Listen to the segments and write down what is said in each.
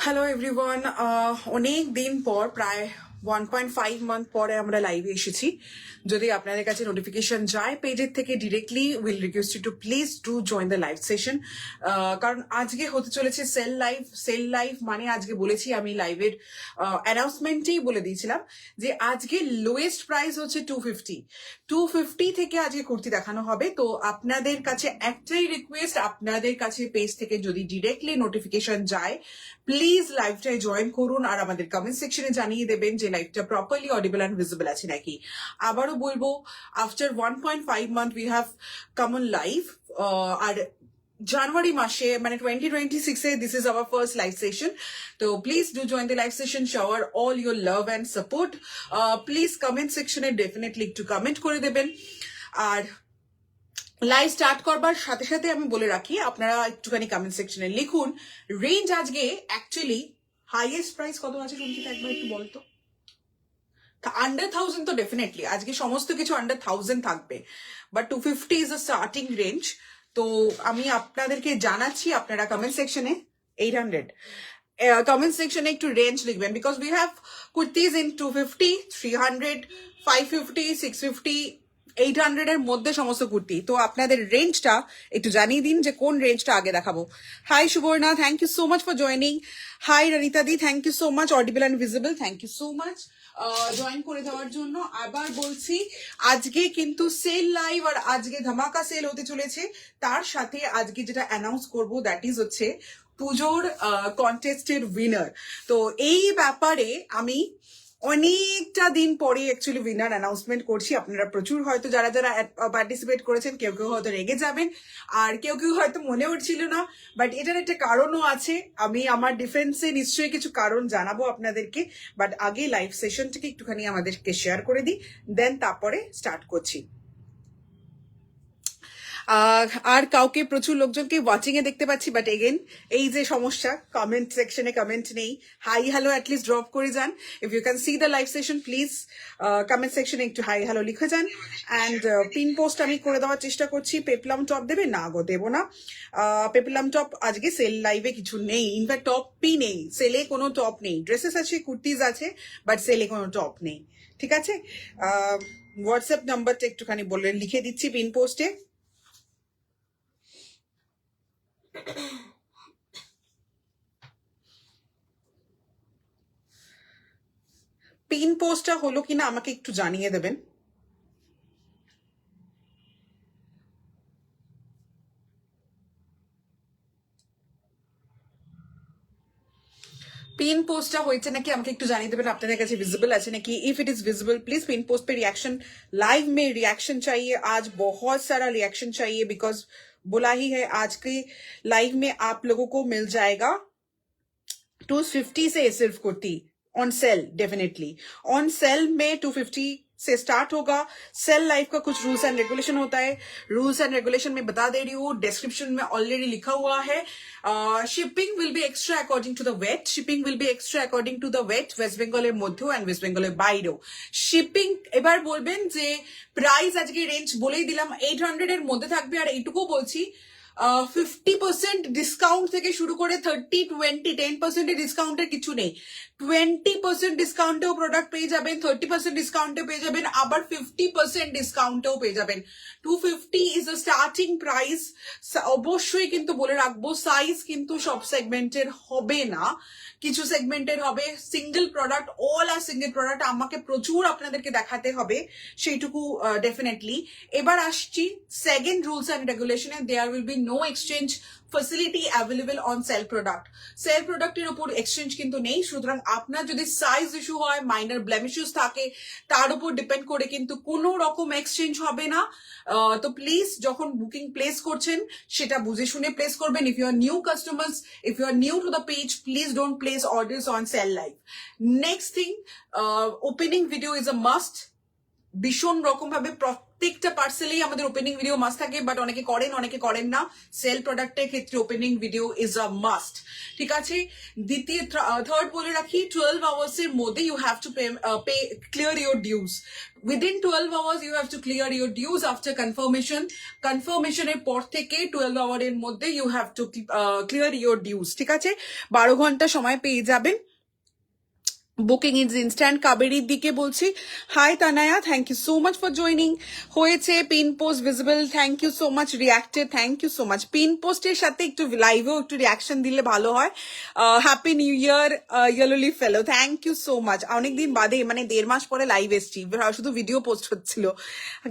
Hello everyone, অনেক দিন পর প্রায় 1.5 মান্থ পরে আমরা লাইভে এসেছি। যদি আপনাদের কাছে নোটিফিকেশন যায় পেজের থেকে directly, will request you to please do join the live session. কারণ আজকে হতে চলেছে সেল লাইভ মানে আজকে বলেছি আমি লাইভের অ্যানাউন্সমেন্টেই বলে দিয়েছিলাম যে আজকে লোয়েস্ট প্রাইস হচ্ছে 250 থেকে আজকে কুর্তি দেখানো হবে। তো আপনাদের কাছে একটাই রিকোয়েস্ট, আপনাদের কাছে পেজ থেকে যদি ডিরেক্টলি নোটিফিকেশন যায় প্লিজ লাইভটায় জয়েন করুন আর আমাদের কমেন্ট সেকশনে জানিয়ে দেবেন যে লাইভটা প্রপারলি অডিবল অ্যান্ড ভিজিবল আছে নাকি। আবারও বলবো, after 1.5 month we have come on live. আর জানুয়ারি মাসে মানে 2026 এ this is our first live session. তো please do join the live session, shower all your love and support. Please comment সেকশনে ডেফিনেটলি একটু কমেন্ট করে দেবেন। আর লাইভ স্টার্ট করবার সাথে সাথে আমি বলে রাখি, আপনারা একটুখানি কমেন্ট সেকশনে লিখুন রেঞ্জ আজকে অ্যাকচুয়ালি হাইয়েস্ট প্রাইস কত আছে রঞ্জিত, একবার একটু বলতো। আন্ডার 1000 তো ডেফিনেটলি আজকে সমস্ত কিছু আন্ডার 1000 থাকবে, but 250 is a starting range. তো আমি আপনাদেরকে জানাচ্ছি, আপনারা কমেন্ট সেকশনে 800 কমেন্ট সেকশনে একটু রেঞ্জ লিখবেন, because we have kurtis in 250, 300, 550, 650, 800 এর মধ্যে সমস্ত কুর্তি। তো আপনাদের রেঞ্জটা একটু জানিয়ে দিন যে কোন রেঞ্জটা আগে দেখাবো। Hi Subarna, thank you so much for joining. Hi Ronita di, thank you so much. Audible and visible, thank you so much join করে দেওয়ার জন্য। আবার বলছি, আজকে কিন্তু সেল লাইভ আর আজকে ধামাকা সেল হতে চলেছে। তার সাথে আজকে যেটা অ্যানাউন্স করবো দ্যাট ইজ হচ্ছে পুজোর কন্টেস্টের উইনার। তো এই ব্যাপারে আমি অনেকটা দিন পরে অ্যাকচুয়ালি উইনার অ্যানাউন্সমেন্ট করছি। আপনারা প্রচুর হয়তো যারা যারা পার্টিসিপেট করেছেন, কেউ কেউ হয়তো রেগে যাবেন আর কেউ কেউ হয়তো মনে উঠছিল না, বাট এটার একটা কারণও আছে। আমি আমার ডিফেন্সে নিশ্চয়ই কিছু কারণ জানাবো আপনাদেরকে, বাট আগে লাইভ সেশনটাকে একটুখানি আমাদেরকে শেয়ার করে দিই, দেন তারপরে স্টার্ট করছি। আর কাউকে, প্রচুর লোকজনকে ওয়াচিং এ দেখতে পাচ্ছি, বাট এগেন এই যে সমস্যা, কমেন্ট সেকশনে কমেন্ট নেই। হাই হ্যালো অ্যাটলিস্ট ড্রপ করে যান। If you can see the live session please comment সেকশনে একটু হাই হ্যালো লিখে যান। অ্যান্ড পিন পোস্ট আমি করে দেওয়ার চেষ্টা করছি। পেপলাম টপ দেবে না গো, দেবো না। পেপলাম টপ আজকে সেল লাইভে কিছু নেই, ইনফ্যাক্ট টপই নেই, সেলে কোনো টপ নেই। ড্রেসেস আছে, কুর্তিজ আছে, বাট সেলে কোনো টপ নেই। ঠিক আছে, হোয়াটসঅ্যাপ নাম্বারটা একটুখানি বলে লিখে দিচ্ছি পিন পোস্টে। পিন পোস্টটা হলো কিনা আমাকে একটু জানিয়ে দেবেন। পিন পোস্টটা হয়েছে নাকি আমাকে একটু জানিয়ে देবেন, আপনাদের কাছে विजिबल আছে নাকি। If it is visible please pin post पे रिएक्शन, लाइव में रिएक्शन चाहिए। आज बहुत सारा रिएक्शन चाहिए, बिकॉज बोला ही है आज के लाइव में आप लोगों को मिल जाएगा 250 से सिर्फ kurti on sale. Definitely on sale में 250 से स्टार्ट होगा। सेल लाइफ का कुछ रूल्स एंड रेगुलेशन होता है, रूल्स एंड रेगुलेशन में बता दे रही हूँ, डिस्क्रिप्शन में ऑलरेडी लिखा हुआ है। Shipping will be extra according to the weight, shipping will be extra according to the weight. West बेंगलेर মধ্যেও এন্ড ওয়েস্ট বেঙ্গলের বাইরেও শিপিং। এবার বলবেন যে প্রাইস আজকে রেঞ্জ বলেই দিলাম 800 এর মধ্যে থাকবে। আর এইটুকু বলছি, 50% ডিসকাউন্ট থেকে শুরু করে 30, 20, 10% ডিসকাউন্টের কিছু নেই। 20% ডিসকাউন্টেও প্রোডাক্ট পেয়ে যাবেন, 30% ডিসকাউন্টে পেয়ে যাবেন, আবার 50% ডিসকাউন্টেও পেয়ে যাবেন। 250 ইজ আ স্টার্টিং প্রাইস। অবশ্যই কিন্তু বলে রাখবো, সাইজ কিন্তু সব সেগমেন্টের হবে না, কিছু সেগমেন্টের হবে। Single product, all are single product আমাকে প্রচুর আপনাদেরকে দেখাতে হবে, সেইটুকু ডেফিনেটলি। এবার আসছি সেকেন্ড রুলস অ্যান্ড রেগুলেশনে। There will be no exchange facility available on sale product. Sale প্রোডাক্টের উপর এক্সচেঞ্জ কিন্তু নেই, সুতরাং আপনার যদি সাইজ ইস্যু হয়, মাইনর ব্লেমিশেস থাকে, তার উপর ডিপেন্ড করে কিন্তু কোনো রকম এক্সচেঞ্জ হবে না। তো প্লিজ যখন বুকিং প্লেস করছেন সেটা বুঝে শুনে প্লেস করবেন। If you are new customers, if you are new to the page, please don't place orders on sale live. Next thing, opening video is a must. ভীষণ রকম ভাবে প্রত্যেকটা পার্সেলেই আমাদের ওপেনিং ভিডিও মাস্ট থাকে, বাট অনেকে করেন না। সেল প্রোডাক্টের ক্ষেত্রে opening video is a must, ঠিক আছে। থার্ড বলে রাখি, 12 আওয়ার্স এর মধ্যে you have to pay clear your dues. Within 12 hours you have to clear your dues after কনফার্মেশনের পর থেকে 12 আওয়ারের মধ্যে you have to clear your dues, ঠিক আছে। 12 ঘন্টা সময় পেয়ে যাবেন। Booking is instant. কাবেরির দিকে বলছি, hi Tanaya, thank you so much for joining. হয়েছে pin post visible, thank you so much. Reacted, thank you so much. Pin পোস্টের সাথে একটু লাইভেও একটু রিয়াকশন দিলে ভালো হয়। Happy new year yellowly fellow, thank you so much. অনেকদিন বাদে, মানে 1.5 মাস পরে লাইভ এসছি, শুধু ভিডিও পোস্ট হচ্ছিল।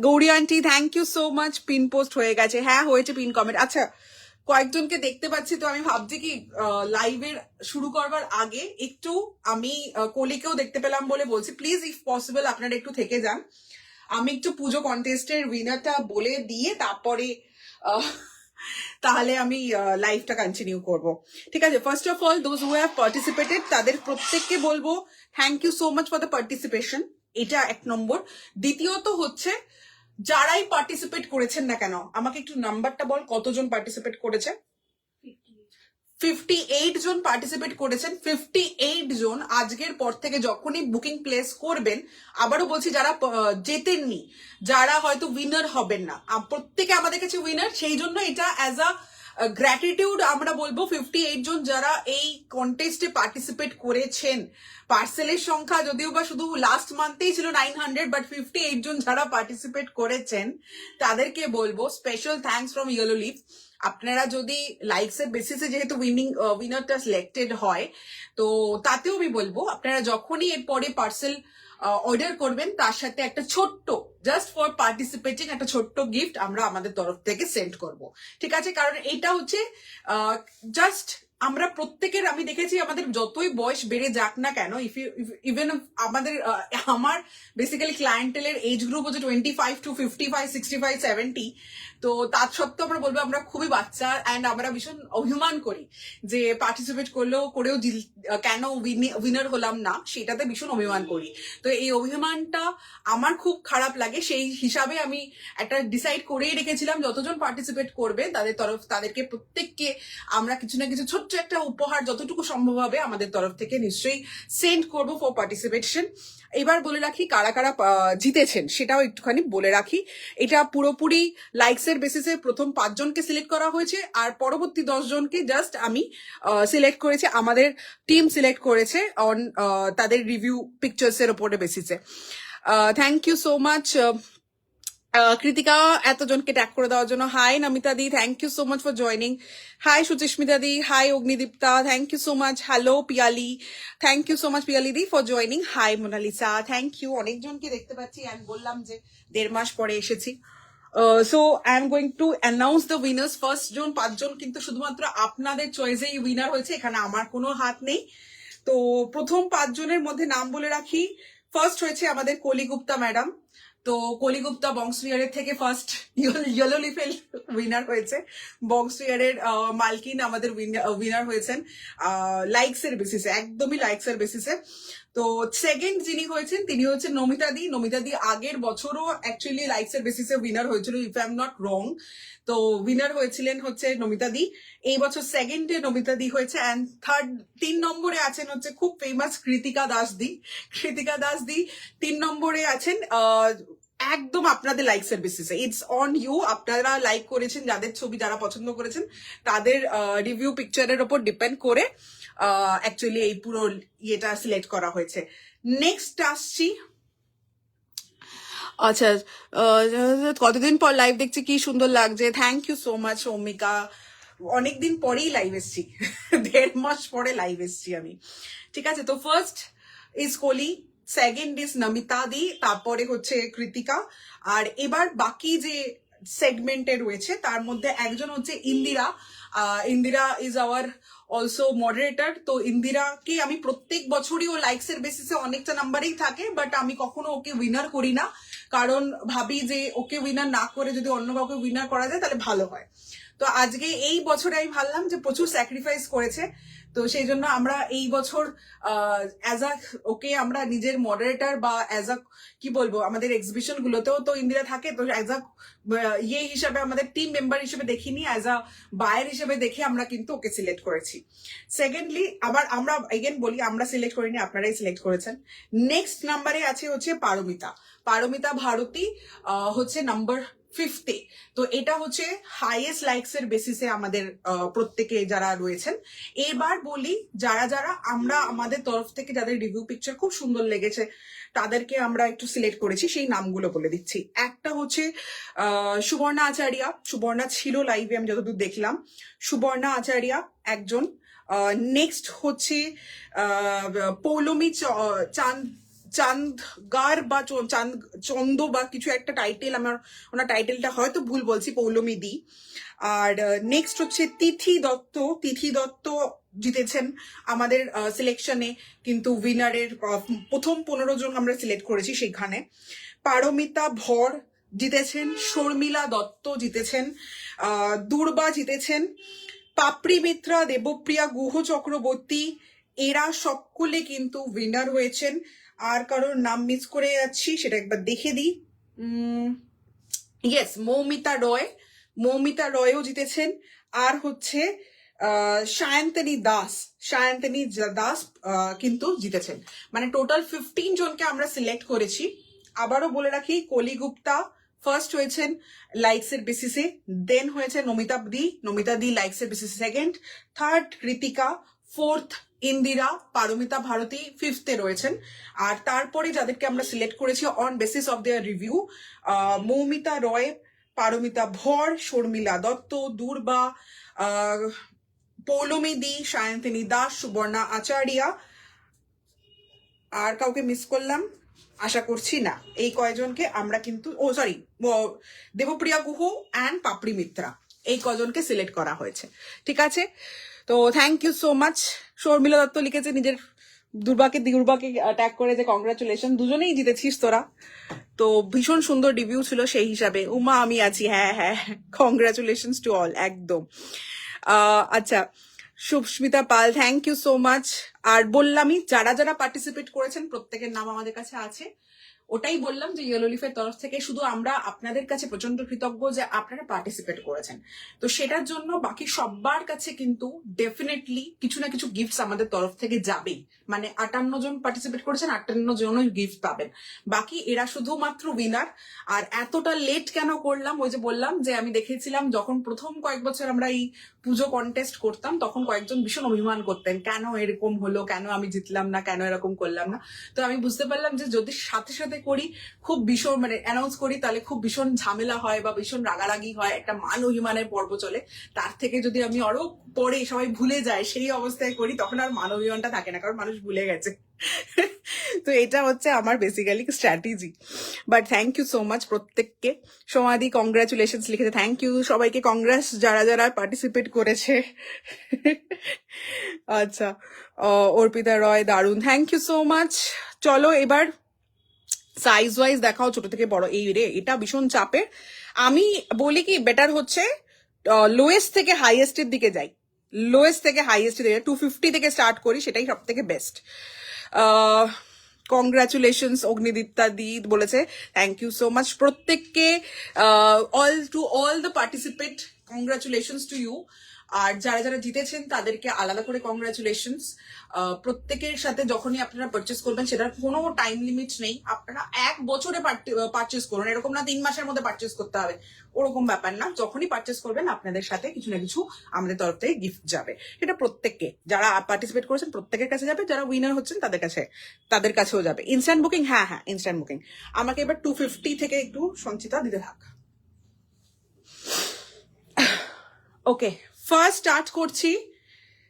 Gauri aunty, thank you so much. Pin post হয়ে গেছে, হ্যাঁ হয়েছে পিন কমেন্ট। আচ্ছা, কয়েকজনকে দেখতে পাচ্ছি, তো আমি ভাবছি কি লাইভের শুরু করবার আগে একটু আমি কলিকেও দেখতে পেলাম বলে বলছি, প্লিজ ইফ পসিবল আপনারা একটু থেকে যান। আমি একটু পুজো কন্টেস্টের উইনারটা বলে দিয়ে তারপরে তাহলে আমি লাইভটা কন্টিনিউ করব, ঠিক আছে। First of all, those who have participated তাদের প্রত্যেককে বলবো thank you so much for the participation, এটা 1 নম্বর। দ্বিতীয়ত হচ্ছে, যারাই পার্টিসিপেট করেছেন না কেন, আমাকে একটু নাম্বারটা বল, কতজন পার্টিসিপেট করেছে? 58 জন পার্টিসিপেট করেছেন। 58 জন আজকের পর থেকে যখনই বুকিং প্লেস করবেন, আবারও বলছি, যারা জেতেননি, যারা হয়তো উইনার হবেন না, প্রত্যেকে আমাদের কাছে উইনার, সেই জন্য এটা অ্যাজ আ গ্র্যাটিটিউড আমরা বলবো 58 জন যারা এই কন্টেস্টে পার্টিসিপেট করেছেন। পার্সেলের সংখ্যা যদিও বা শুধু লাস্ট মান্থেই ছিল 900, বাট 58 জন যারা পার্টিসিপেট করেছেন তাদেরকে বলবো special thanks from yellow leaf. আপনারা যদি লাইকস এর বেসিসে যেহেতু উইনারটা সিলেক্টেড হয়, তো তাতেও আমি বলবো আপনারা যখনই এরপরে পার্সেল অর্ডার করবেন, তার সাথে একটা ছোট্ট, জাস্ট ফর পার্টিসিপেটিং, একটা ছোট্ট গিফট আমরা আমাদের তরফ থেকে সেন্ড করব, ঠিক আছে। কারণ এটা হচ্ছে জাস্ট আমরা প্রত্যেকের, আমি দেখেছি আমাদের যতই বয়স বেড়ে যাক না কেন, ইভেন আমাদের আমার বেসিক্যালি ক্লায়েন্টেলের এজ গ্রুপ হচ্ছে 25 to 55, 65, 70, তো তার সত্ত্বেও আমরা বলবো আমরা খুবই বাচ্চা, অ্যান্ড আমরা ভীষণ অভিমান করি যে পার্টিসিপেট করেও কেন উইনার হলাম না, সেটাতে ভীষণ অভিমান করি। তো এই অভিমানটা আমার খুব খারাপ লাগে, সেই হিসাবে আমি একটা ডিসাইড করেই রেখেছিলাম যতজন পার্টিসিপেট করবে তাদেরকে প্রত্যেককে আমরা কিছু না কিছু ছোট্ট একটা উপহার যতটুকু সম্ভব হবে আমাদের তরফ থেকে নিশ্চয়ই সেন্ড করবো ফর পার্টিসিপেশন। এবার বলে রাখি কারা কারা জিতেছেন সেটাও একটুখানি বলে রাখি। এটা পুরোপুরি লাইকস এর বেসিসে প্রথম 5 জনকে সিলেক্ট করা হয়েছে, আর পরবর্তী 10 জনকে জাস্ট আমি সিলেক্ট করেছি, আমাদের টিম সিলেক্ট করেছে অন তাদের রিভিউ পিকচার্স এর উপরে বেসিসে। Thank you so much Kritika এতজনকে ট্যাগ করে দেওয়ার জন্য। Hi Namita di, thank you so much for joining. Hi Suchismita di, hi Agnidipta, thank you so much. Hello Piyali, thank you so much Piyali di for joining. Hi Monalisa, thank you. অনেকজনকে দেখতে পাচ্ছি, আমি বললাম যে 1.5 মাস পরে এসেছি। So I am going to announce the winners. First জন 5 জন কিন্তু শুধুমাত্র আপনাদের চয়েসেই উইনার হয়েছে, এখানে আমার কোনো হাত নেই। তো প্রথম 5 জনের মধ্যে নাম বলে রাখি। ফার্স্ট হয়েছে আমাদের কলিগুপ্তা ম্যাডাম। তো কলিগুপ্তা বংশবিহারের থেকে ফার্স্ট ইয়েলো লিফের উইনার হয়েছে। বংশবিহারের মালকিন আমাদের উইনার হয়েছেন লাইকস এর বেসিসে, একদমই লাইকস এর বেসিসে। তো সেকেন্ড যিনি হয়েছেন তিনি হচ্ছেন নমিতা দি। নমিতা দি আগের বছরও অ্যাকচুয়ালি লাইকস এর বেসিসে উইনার হয়েছিল, if I am not wrong. তো উইনার হয়েছিলেন হচ্ছে নমিতা দি। এই বছর সেকেন্ডে নমিতা দি হয়েছে। অ্যান্ড 3 নম্বরে আছেন হচ্ছে খুব ফেমাস কৃতিকা দাস দি। কৃতিকা দাস দি 3 নম্বরে আছেন। একদম আপনাদের লাইকস এর বেসিসে, ইটস অন ইউ। আপনারা লাইক করেছেন, যাদের ছবি যারা পছন্দ করেছেন তাদের রিভিউ পিকচারের ওপর ডিপেন্ড করে অ্যাকচুয়ালি এই পুরো ইয়েটা সিলেক্ট করা হয়েছে। নেক্সট আসছি, আচ্ছা কতদিন পর লাইভ দেখছি, কি সুন্দর লাগছে, thank you so much Ambika. অনেকদিন পরেই লাইভ এসছি, 1.5 মাস পরে লাইভ এসছি আমি, ঠিক আছে। তো first is Koli, second is Namita di, তারপরে হচ্ছে কৃতিকা। আর এবার বাকি যে সেগমেন্টে রয়েছে তার মধ্যে একজন হচ্ছে Indira. Indira is our also moderator. তো ইন্দিরাকে আমি প্রত্যেক বছরই ও লাইকস এর বেসিসে অনেকটা নাম্বারেই থাকে, বাট আমি কখনো ওকে উইনার করি না, কারণ ভাবি যে ওকে উইনার না করে যদি অন্য কাউকে উইনার করা যায় তাহলে ভালো হয়। তো আজকে এই বছরে আমি ভাবলাম যে প্রচুর স্যাক্রিফাইস করেছে, তো সেই জন্য আমরা এই বছর অ্যাজ আ ওকে আমরা নিজের মডারেটর বা অ্যাজ আ কি বলবো আমাদের এক্সিবিশন গুলোতেও তো ইন্দিরা থাকে, তো অ্যাজ আ ইয়ে হিসাবে আমাদের টিম মেম্বার হিসেবে দেখিনি, অ্যাজ আ বায়ার হিসেবে দেখে আমরা কিন্তু ওকে সিলেক্ট করেছি। সেকেন্ডলি আবার আমরা এগেন বলি আমরা সিলেক্ট করিনি, আপনারাই সিলেক্ট করেছেন। নেক্সট নাম্বারে আছে হচ্ছে পারমিতা। পারমিতা ভারতী হচ্ছে নাম্বার 5-এ। তো এটা হচ্ছে হাইয়েস্ট লাইকস এর বেসিসে আমাদের প্রত্যেকে যারা রয়েছেন। এবার বলি যারা যারা আমরা আমাদের তরফ থেকে যাদের রিভিউ পিকচার খুব সুন্দর লেগেছে তাদেরকে আমরা একটু সিলেক্ট করেছি, সেই নামগুলো বলে দিচ্ছি। একটা হচ্ছে সুবর্ণা আচারিয়া। সুবর্ণা ছিল লাইভে আমি যতদূর দেখলাম। সুবর্ণা আচারিয়া একজন। নেক্সট হচ্ছে পৌলমী চান্দগার বা চন্দ বা কিছু একটা টাইটেল, আমার ওনার টাইটেলটা হয়তো ভুল বলছি, পৌলমী দি। আর নেক্সট হচ্ছে তিথি দত্ত। তিথি দত্ত জিতেছেন আমাদের সিলেকশনে, কিন্তু উইনারের প্রথম 15 জন আমরা সিলেক্ট করেছি সেখানে। পারমিতা ভর জিতেছেন, শর্মিলা দত্ত জিতেছেন, দুর্বা জিতেছেন, পাপড়ি মিত্রা, দেবপ্রিয়া গুহ চক্রবর্তী, এরা সকলে কিন্তু উইনার হয়েছেন। আর কারোর নাম মিস করে যাচ্ছি সেটা একবার দেখে দিই। ইয়েস, মৌমিতা রয়। মৌমিতা রয়ও জিতেছেন। আর হচ্ছে সায়ন্তনী দাস। সায়ন্তনী দাস কিন্তু জিতেছেন। মানে টোটাল 15 জনকে আমরা সিলেক্ট করেছি। আবারও বলে রাখি, কলি গুপ্তা ফার্স্ট হয়েছেন লাইকস এর বেসিসে, দেন হয়েছে নমিতা দি। নমিতা দি লাইকস এর বেসিসে second, third Kritika, fourth Indira, Paramita Bharati 5th-এ রয়েছেন। আর তারপরে যাদেরকে আমরা সিলেক্ট করেছি on basis of their review, Moumita Roy, Paramita Bhar, Sharmila Dutta, দুর্বা, পৌলমী দি, সায়ন্তনী দাস, সুবর্ণা আচারিয়া। আর কাউকে মিস করলাম আশা করছি না। এই কয়জনকে আমরা কিন্তু, সরি, দেবপ্রিয়া গুহ অ্যান্ড পাপড়ি মিত্রা, এই কজনকে সিলেক্ট করা হয়েছে। ঠিক আছে, তো thank you so much. Sharmila Dutta লিখেছে নিজের দুর্বাকে ট্যাগ করে যে কংগ্রাচুলেশন, দুজনেই জিতেছিস তোরা। তো ভীষণ সুন্দর রিভিউ ছিল সেই হিসাবে। উমা আমি আছি, হ্যাঁ হ্যাঁ, কংগ্রাচুলেশন টু অল, একদম। আচ্ছা, সুস্মিতা পাল, থ্যাংক ইউ সো মাচ। আর বললামই যারা যারা পার্টিসিপেট করেছেন প্রত্যেকের নাম আমাদের কাছে আছে। ওটাই বললাম যে ইয়েলো লিফের তরফ থেকে শুধু আমরা আপনাদের কাছে প্রচন্ড কৃতজ্ঞ যে আপনারা পার্টিসিপেট করেছেন। তো সেটার জন্য বাকি সবার কাছে কিন্তু ডেফিনেটলি কিছু না কিছু গিফটস আমাদের তরফ থেকে যাবেই। মানে 58 জন পার্টিসিপেট করেছেন, 58 জনই গিফট পাবেন। বাকি এরা শুধুমাত্র উইনার। আর এতটা লেট কেন করলাম, ওই যে বললাম যে আমি দেখেছিলাম যখন প্রথম কয়েক বছর আমরা এই পুজো কন্টেস্ট করতাম তখন কয়েকজন ভীষণ অভিমান করতেন, কেন এরকম হলো, কেন আমি জিতলাম না, কেন এরকম করলাম না। তো আমি বুঝতে পারলাম যে যদি সাথে সাথে করি, খুব ভীষণ মানে অ্যানাউন্স করি, তাহলে খুব ভীষণ ঝামেলা হয় বা ভীষণ রাগারাগি হয়, একটা মান অভিমানের পর্ব চলে। তার থেকে যদি আমি আরো পরে সবাই ভুলে যায় সেই অবস্থায় করি, তখন আর মান অভিমানটা থাকে না, কারণ মানুষ ভুলে গেছে। তো এটা হচ্ছে আমার basically strategy. But thank you so much প্রত্যেককে। সমাধি কংগ্রাচুলেশন লিখেছে, থ্যাংক ইউ সবাইকে, কংগ্রেস যারা যারা পার্টিসিপেট করেছে। আচ্ছা, অর্পিতা রয় দারুন, থ্যাংক ইউ সো মাচ। চলো এবার সাইজ ওয়াইজ দেখাও, ছোট থেকে বড়। এই রে, এটা ভীষণ চাপের। আমি বলি কি বেটার হচ্ছে লোয়েস্ট থেকে হাইয়েস্ট এর দিকে যাই। লোয়েস্ট থেকে হাইয়েস্ট এর দিকে 250 থেকে স্টার্ট করি, সেটাই সব থেকে বেস্ট। কংগ্রাচুলেশনস অগ্নিদীপ্তা দি বলেছে, থ্যাংক ইউ সো মাচ প্রত্যেককে। All the participate, congratulations to you. আর যারা যারা জিতেছেন তাদেরকে আলাদা করে কংগ্রাচুলেশনস। প্রত্যেকের সাথে যখনই আপনারা পারচেস করবেন, সেটার কোনো টাইম লিমিট নেই। আপনারা 1 বছরে পারচেস করুন, এরকম না 3 মাসের মধ্যে পারচেস করতে হবে, ওরকম ব্যাপার না। যখনই পারচেস করবেন আপনাদের সাথে কিছু না কিছু আমাদের তরফ থেকে গিফট যাবে। এটা প্রত্যেককে, যারা পার্টিসিপেট করেছেন প্রত্যেকের কাছে যাবে, যারা উইনার হচ্ছেন তাদের কাছেও যাবে। ইনস্ট্যান্ট বুকিং, হ্যাঁ হ্যাঁ ইনস্ট্যান্ট বুকিং। আমাকে এবার 250 থেকে একটু সঞ্চিতা দিতে থাক। ওকে, ফার্স্ট স্টার্ট করছি।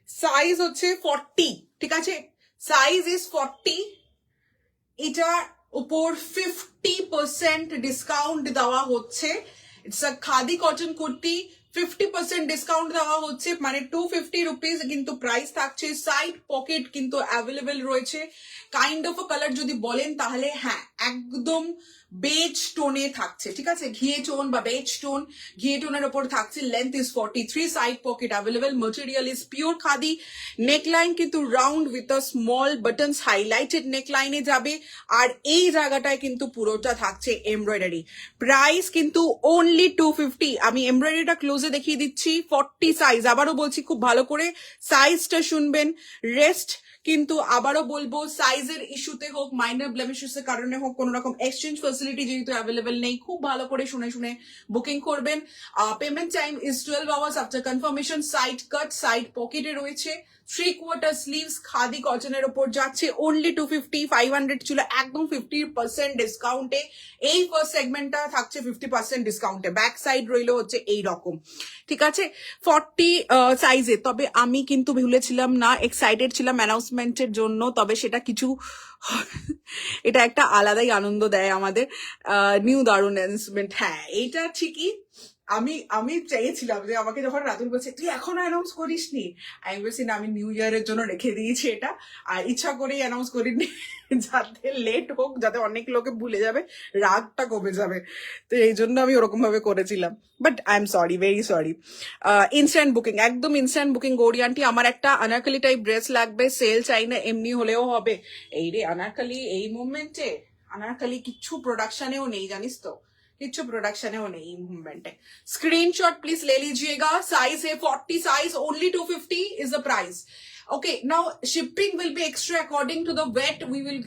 সাইজ হচ্ছে 40, ঠিক আছে, সাইজ ইজ 40। এটার উপর 50% ডিসকাউন্ট দেওয়া হচ্ছে। It's a khadi cotton kurti, 50% discount দেওয়া হচ্ছে, মানে 250 রুপিস কিন্তু প্রাইস থাকছে। সাইড পকেট কিন্তু অ্যাভেলেবেল রয়েছে। কাইন্ড অফ আ কালার যদি বলেন তাহলে হ্যাঁ একদম বেজ টোনে থাকছে, ঠিক আছে, ঘিয়ে টোন বা বেজ টোন, ঘিয়ে টোনের ওপর থাকছে। Length is 43, side pocket available, material is pure khadi, neckline কিন্তু round with a small buttons, highlighted নেকলাইনে যাবে। আর এই জায়গাটায় কিন্তু পুরোটা থাকছে এমব্রয়ডারি। প্রাইস কিন্তু অনলি 250। আমি এমব্রয়ডারিটা ক্লোজে দেখিয়ে দিচ্ছি, 40 সাইজ। আবারও বলছি খুব ভালো করে সাইজটা শুনবেন। রেস্ট কিন্তু আবারও বলবো, সাইজের ইস্যুতে হোক, মাইনর ব্লেমিশের কারণে হোক, কোনো রকম এক্সচেঞ্জ ফ্যাসিলিটি যেহেতু অ্যাভেলেবেল নেই, খুব ভালো করে শুনে শুনে বুকিং করবেন। Payment time is 12 hours after confirmation. Side cut, side পকেটে রয়েছে, 3/4 স্লিভস, খাদি কটনের ওপর যাচ্ছে অনলি 250। 500 ছিল একদম 50% ডিসকাউন্টে। এই ফার্স্ট সেগমেন্টটা থাকছে 50% ডিসকাউন্টে। ব্যাক সাইড রইলো হচ্ছে এই রকম, ঠিক আছে, 40 সাইজে। তবে আমি কিন্তু ভুলেছিলাম না, এক্সাইটেড ছিলাম অ্যানাউন্সমেন্টের জন্য, তবে সেটা কিছু এটা একটা আলাদাই আনন্দ দেয় আমাদের। নিউ দারুন অ্যানাউন্সমেন্ট, হ্যাঁ এইটা ঠিকই। আমি আমি চাইছিলাম যে আমাকে যখন রাতুল বলছে তুই এখনো অ্যানাউন্স করিসনি, আমি বলছি না, আমি নিউ ইয়ারের জন্য রেখে দিয়েছি এটা, আর ইচ্ছা করেই অ্যানাউন্স করিনি যাতে লেট হোক, যাতে অনেক লোকে ভুলে যাবে, রাগটা কমে যাবে। তো এই জন্য আমি ওরকম ভাবে করেছিলাম, but I am sorry, very sorry. Instant booking, একদম ইনস্ট্যান্ট বুকিং। গৌরী আন্টি, আমার একটা আনারকালি টাইপ ড্রেস লাগবে, সেল চাই না, এমনি হলেও হবে। এই রে আনারকালি, এই মুভমেন্টে আনারকালি কিচ্ছু প্রোডাকশনেও নেই, জানিস তো, किच्छु प्रोडक्शन है वो नहीं, मूवमेंट है। स्क्रीनशॉट प्लीज ले लीजिएगा। साइज है 40 size, only 250 is the price. Okay, now shipping will be extra according to the weight. We will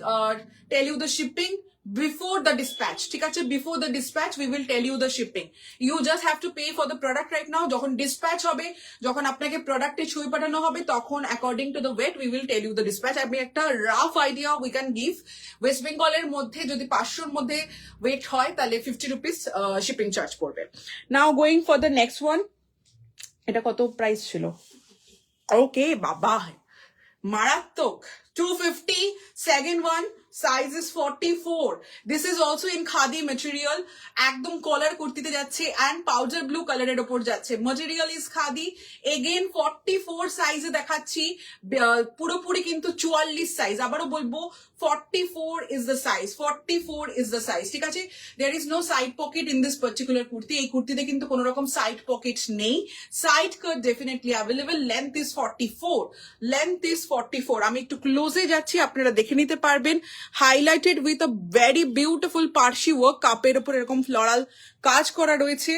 tell you the shipping before the dispatch, ঠিক আছে, before the dispatch we will tell you the shipping. You just have to pay for the product right now. যখন dispatch হবে, যখন আপনাকে প্রোডাক্টে ছুঁয়ে পাঠানো হবে, তখন according to the weight we will tell you the dispatch. আমি একটা rough idea we can give. West বেঙ্গলের মধ্যে যদি 500-র মধ্যে ওয়েট হয় তাহলে 50 রুপিস শিপিং চার্জ পড়বে। Now going for the next one. এটা কত প্রাইস ছিল? ওকে বাবা, মারাত্মক, 250, second one, size is 44. This is also in khadi material, একদম কলার কুর্তিতে যাচ্ছে and powder blue কালারের ওপর যাচ্ছে। Material is khadi, again 44 সাইজে দেখাচ্ছি, পুরোপুরি কিন্তু 44 সাইজ। আবারও বলবো 44 is the size, 44 is the size, ঠিক আছে। There is no side pocket in this particular kurti. এই কুর্তিতে কিন্তু কোনো রকম সাইড পকেট নেই। Side cut definitely available. Length is 44, length is 44। আমি একটু ক্লোজে যাচ্ছি, আপনারা দেখে নিতে পারবেন। Highlighted with a very beautiful Parsi work, কাপের উপর এরকম ফ্লোরাল কাজ করা রয়েছে,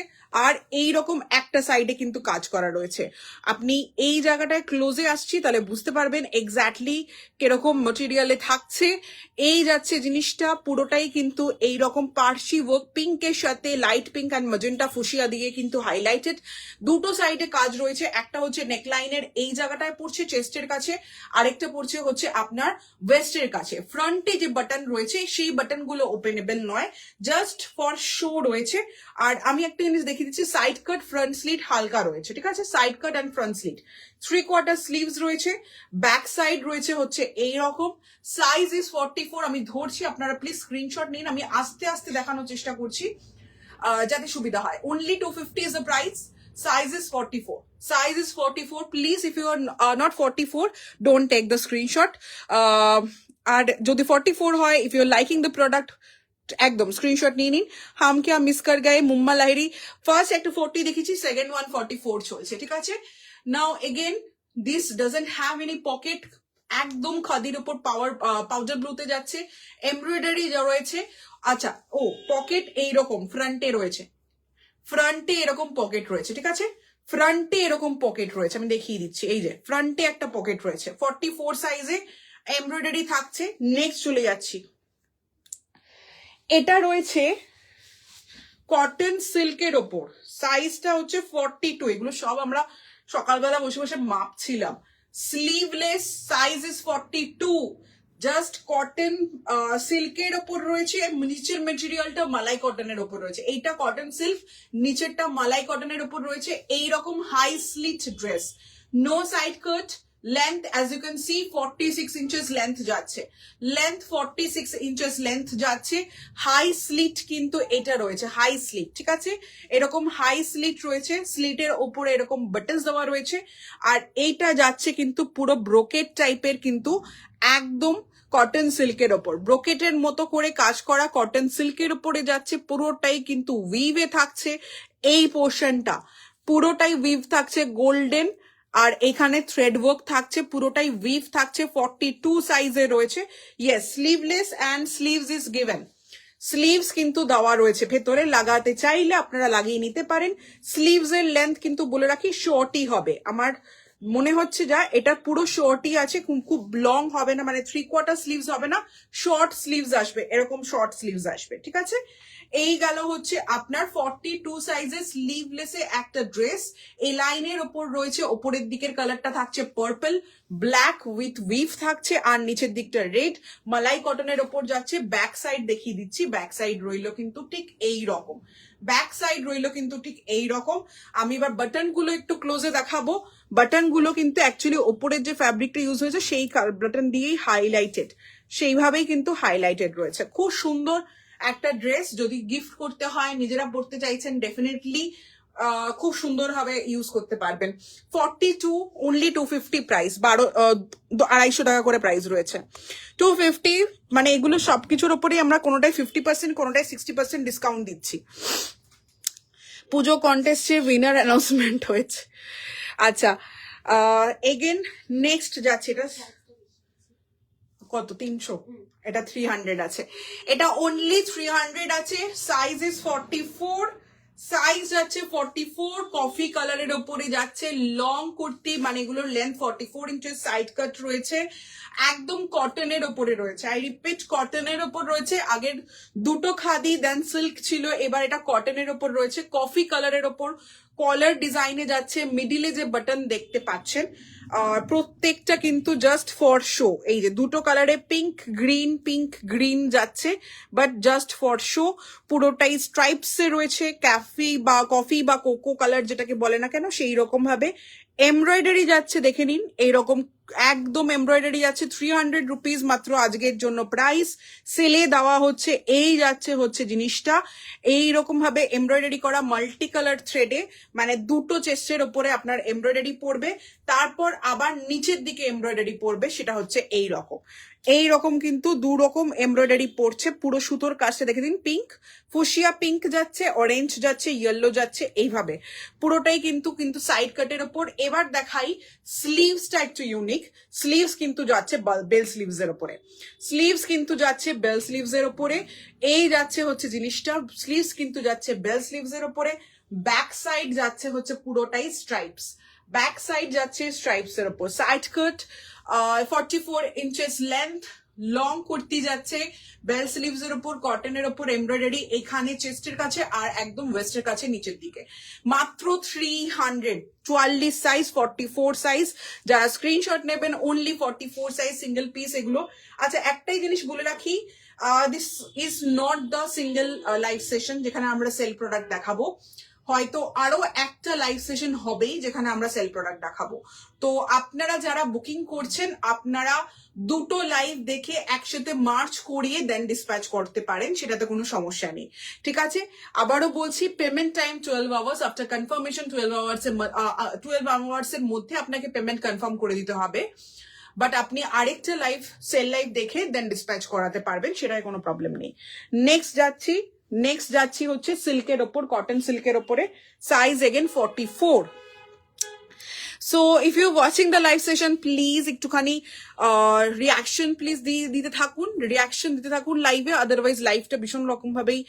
আর এইরকম একটা সাইডে কিন্তু কাজ করা রয়েছে। আপনি এই জায়গাটায় ক্লোজে আসছি তাহলে বুঝতে পারবেন এক্স্যাক্টলি কিরকম মেটেরিয়ালে থাকছে। এই যাচ্ছে জিনিসটা পুরোটাই কিন্তু এইরকম পার্সি ওয়ার্ক, পিঙ্কের সাথে light pink and magenta fuchsia দিয়ে কিন্তু হাইলাইটেড। দুটো সাইডে কাজ রয়েছে, একটা হচ্ছে নেকলাইনের এই জায়গাটায় পড়ছে চেস্টের কাছে, আরেকটা পড়ছে হচ্ছে আপনার ওয়েস্টের কাছে। ফ্রন্টে যে বাটন রয়েছে সেই বাটনগুলো ওপেনেবল নয়, জাস্ট ফর শো রয়েছে। আর আমি একটা জিনিস দেখিয়ে দিচ্ছি, সাইড কাট ফ্রন্ট স্লিট হালকা রয়েছে, ঠিক আছে, side cut and front slit. 3/4 sleeves রয়েছে, ব্যাক সাইড রয়েছে হচ্ছে এইরকম। Size is 44। আমি ধরছি, আপনারা প্লিজ স্ক্রিনশট নিন, আমি আস্তে আস্তে দেখানোর চেষ্টা করছি যাতে সুবিধা হয়। Only 250 is the price. Size is 44. Size is 44. Please, if you are not 44, don't take the screenshot. আর যদি 44 হয়, if you are liking the product, একদম স্ক্রিনশট নিয়ে নিন। হাম क्या মিস কর গয়ে, মুম্মা লাহিরি। ফার্স্ট একটা 40 দেখেছি, সেকেন্ড ওয়ান 44 চলছে, ঠিক আছে। Now again, this doesn't have any pocket, একদম খাদির উপর পাউডার ব্লুতে যাচ্ছে, এমব্রয়ডারি যা রয়েছে। আচ্ছা, ও পকেট এইরকম ফ্রন্টে রয়েছে, ফ্রন্টে এরকম পকেট রয়েছে, ঠিক আছে, ফ্রন্টে এরকম পকেট রয়েছে, আমি দেখিয়ে দিচ্ছি। এই যে ফ্রন্টে একটা পকেট রয়েছে, 44 সাইজে এমব্রয়ডারি থাকছে। নেক্সট চলে যাচ্ছি, এটা রয়েছে কটন সিল্কের ওপর, সাইজটা হচ্ছে 42। এগুলো সব আমরা সকালবেলা বসে বসে মাপছিলাম। Sleeveless, size is 42, just cotton সিল্কের ওপর রয়েছে। নিচের মেটেরিয়ালটা মালাই কটনের ওপর রয়েছে, এইটা কটন সিল্ক, নিচেরটা মালাই কটনের ওপর রয়েছে। এইরকম high slit dress, no side cut. Length as you can see 46 inches length যাচ্ছে, লেন্থ 46 inches লেন্থ যাচ্ছে। হাই স্লিট কিন্তু এটা রয়েছে, হাই স্লিট, ঠিক আছে, এরকম হাই স্লিট রয়েছে, স্লিটের ওপরে এরকম বাটনস দেওয়া রয়েছে। আর এইটা যাচ্ছে কিন্তু পুরো ব্রোকেট টাইপের, কিন্তু একদম কটন সিল্কের ওপর, ব্রোকেটের মতো করে কাজ করা কটন সিল্কের ওপরে যাচ্ছে, পুরোটাই কিন্তু উইভে থাকছে। এই পোর্শনটা পুরোটাই উইভ থাকছে গোল্ডেন, আর এখানে থ্রেড ওয়ার্ক থাকছে, পুরোটাই উইভ থাকছে। 42 সাইজে রয়েছে। Yes, sleeveless and sleeves is given. Sleeves কিন্তু দেওয়া রয়েছে, ভেতরে লাগাতে চাইলে আপনারা লাগিয়ে নিতে পারেন। স্লিভস এর লেন্থ কিন্তু বলে রাখি শর্টই হবে, আমার মনে হচ্ছে যা এটা পুরো শর্টই আছে, খুব লং হবে না, মানে 3/4 স্লিভস হবে না, শর্ট স্লিভস আসবে, এরকম শর্ট স্লিভস আসবে, ঠিক আছে। এই গেল হচ্ছে আপনার 42 সাইজের স্লিভলেসে একটা ড্রেস। এই লাইনের ওপর রয়েছে, ওপরের দিকের কালারটা থাকছে পার্পল, ব্ল্যাক উইথ উইভ থাকছে, আর নিচের দিকটা রেড, মালাই কটনের ওপর যাচ্ছে। ব্যাক সাইড দেখিয়ে দিচ্ছি, ব্যাক সাইড রইলো কিন্তু ঠিক এই রকম, ব্যাক সাইড রইলো কিন্তু ঠিক এই রকম। আমি এবার বাটন গুলো একটু ক্লোজে দেখাবো। বাটন গুলো কিন্তু অ্যাকচুয়ালি ওপরের যে ফ্যাব্রিকটা ইউজ হয়েছে সেই বাটন দিয়েই হাইলাইটেড, সেইভাবেই কিন্তু হাইলাইটেড রয়েছে। খুব সুন্দর একটা ড্রেস, যদি গিফট করতে হয়, নিজেরা পড়তে চাইছেন, ডেফিনেটলি খুব সুন্দর ভাবে ইউজ করতে পারবেন। 42 অনলি 250 প্রাইস, 250 টাকা করে প্রাইস রয়েছে। 250, মানে এগুলো সবকিছুর ওপরেই আমরা কোনোটাই 50%, কোনোটাই 60% ডিসকাউন্ট দিচ্ছি। পুজো কন্টেস্টে উইনার অ্যানাউন্সমেন্ট হয়েছে। আচ্ছা, এগেন নেক্সট যাচ্ছে, এটা কত, 300, এটা 300 আছে, এটা অনলি 300 আছে। সাইজ ইজ 44, সাইজ যাচ্ছে 44, কফি কালারের ওপরে যাচ্ছে, লং কুর্তি, মানে এগুলোর লেন্থ 44 ইঞ্চের, সাইড কাট রয়েছে, একদম কটনের ওপরে রয়েছে। আই রিপিট, কটনের ওপর রয়েছে। আগের দুটো খাদি দেন সিল্ক ছিল, এবার এটা কটনের ওপর রয়েছে, কফি কালারের ওপর, কলার ডিজাইনে যাচ্ছে। মিডিলে যে বাটন দেখতে পাচ্ছেন, প্রত্যেকটা কিন্তু জাস্ট ফর শো। এই যে দুটো কালারে পিঙ্ক গ্রিন যাচ্ছে, বাট জাস্ট ফর শো। পুরোটাই স্ট্রাইপসে রয়েছে, কফি বা কোকো কালার যেটাকে বলে না কেন, সেই রকম ভাবে এমব্রয়ডারি যাচ্ছে, দেখে নিন এইরকম একদম এমব্রয়ডারি যাচ্ছে। 300 রুপিস মাত্র আজকের জন্য প্রাইস, সেলে দেওয়া হচ্ছে। এই যাচ্ছে হচ্ছে জিনিসটা এইরকম ভাবে এমব্রয়ডারি করা মাল্টি কালার থ্রেডে, মানে দুটো চেস্টের ওপরে আপনার এমব্রয়ডারি পড়বে, তারপর আবার নিচের দিকে এমব্রয়ডারি পড়বে, সেটা হচ্ছে এই রকম। এইরকম কিন্তু দু রকম এমব্রয়ডারি পড়ছে, পুরো সুতোর কাজটা দেখে দিন। পিঙ্ক, ফুশিয়া পিঙ্ক যাচ্ছে, অরেঞ্জ যাচ্ছে, ইয়েলো যাচ্ছে, এইভাবে পুরোটাই কিন্তু সাইড কাটের ওপর। এবার দেখাই স্লিভসটা একটু ইউনিক। স্লিভস কিন্তু যাচ্ছে বেল স্লিভস এর ওপরে, স্লিভস কিন্তু যাচ্ছে বেল স্লিভস এর ওপরে। এই যাচ্ছে হচ্ছে জিনিসটা, স্লিভস কিন্তু যাচ্ছে বেল স্লিভস এর ওপরে। ব্যাক সাইড যাচ্ছে হচ্ছে পুরোটাই স্ট্রাইপস, ব্যাক সাইড যাচ্ছে স্ট্রাইপস এর ওপর। সাইড কাট, 44 ইঞ্চেস লেন্থ, লং কুর্তি যাচ্ছে, বেল স্লিভস এর উপর, কটনের ওপর এমব্রয়ডারি, এখানে চেস্টের কাছে আর একদম ওয়েস্টের কাছে নিচের দিকে। মাত্র 300, 44 সাইজ, 44 সাইজ। যারা স্ক্রিনশট নেবেন অনলি 44 সাইজ, সিঙ্গেল পিস এগুলো। আচ্ছা, একটাই জিনিস বলে রাখি, this is not the single live session যেখানে আমরা সেল প্রোডাক্ট দেখাবো, হয়তো আরো একটা লাইভ সেশন হবেই যেখানে আমরা সেল প্রোডাক্ট দেখাবো। তো আপনারা যারা বুকিং করছেন, আপনারা দুটো লাইভ দেখে একসাথে মার্চ করিয়ে দেন ডিসপ্যাচ করতে পারেন, সেটাতে কোনো সমস্যা নেই, ঠিক আছে। আবারও বলছি, payment time 12 hours, after confirmation 12 hours এর মধ্যে আপনাকে পেমেন্ট কনফার্ম করে দিতে হবে। বাট আপনি আরেকটা লাইভ, সেল লাইভ দেখে দেন ডিসপ্যাচ করাতে পারবেন, সেটায় কোনো প্রবলেম নেই। নেক্সট যাচ্ছি হচ্ছে সিল্কের ওপর, কটন সিল্কের ওপরে। Size again 44। So if you watching the live session, please একটুখানি রিয়াকশন প্লিজ দিতে থাকুন লাইভে, আদারওয়াইজ লাইভটা ভীষণ রকম ভাবেই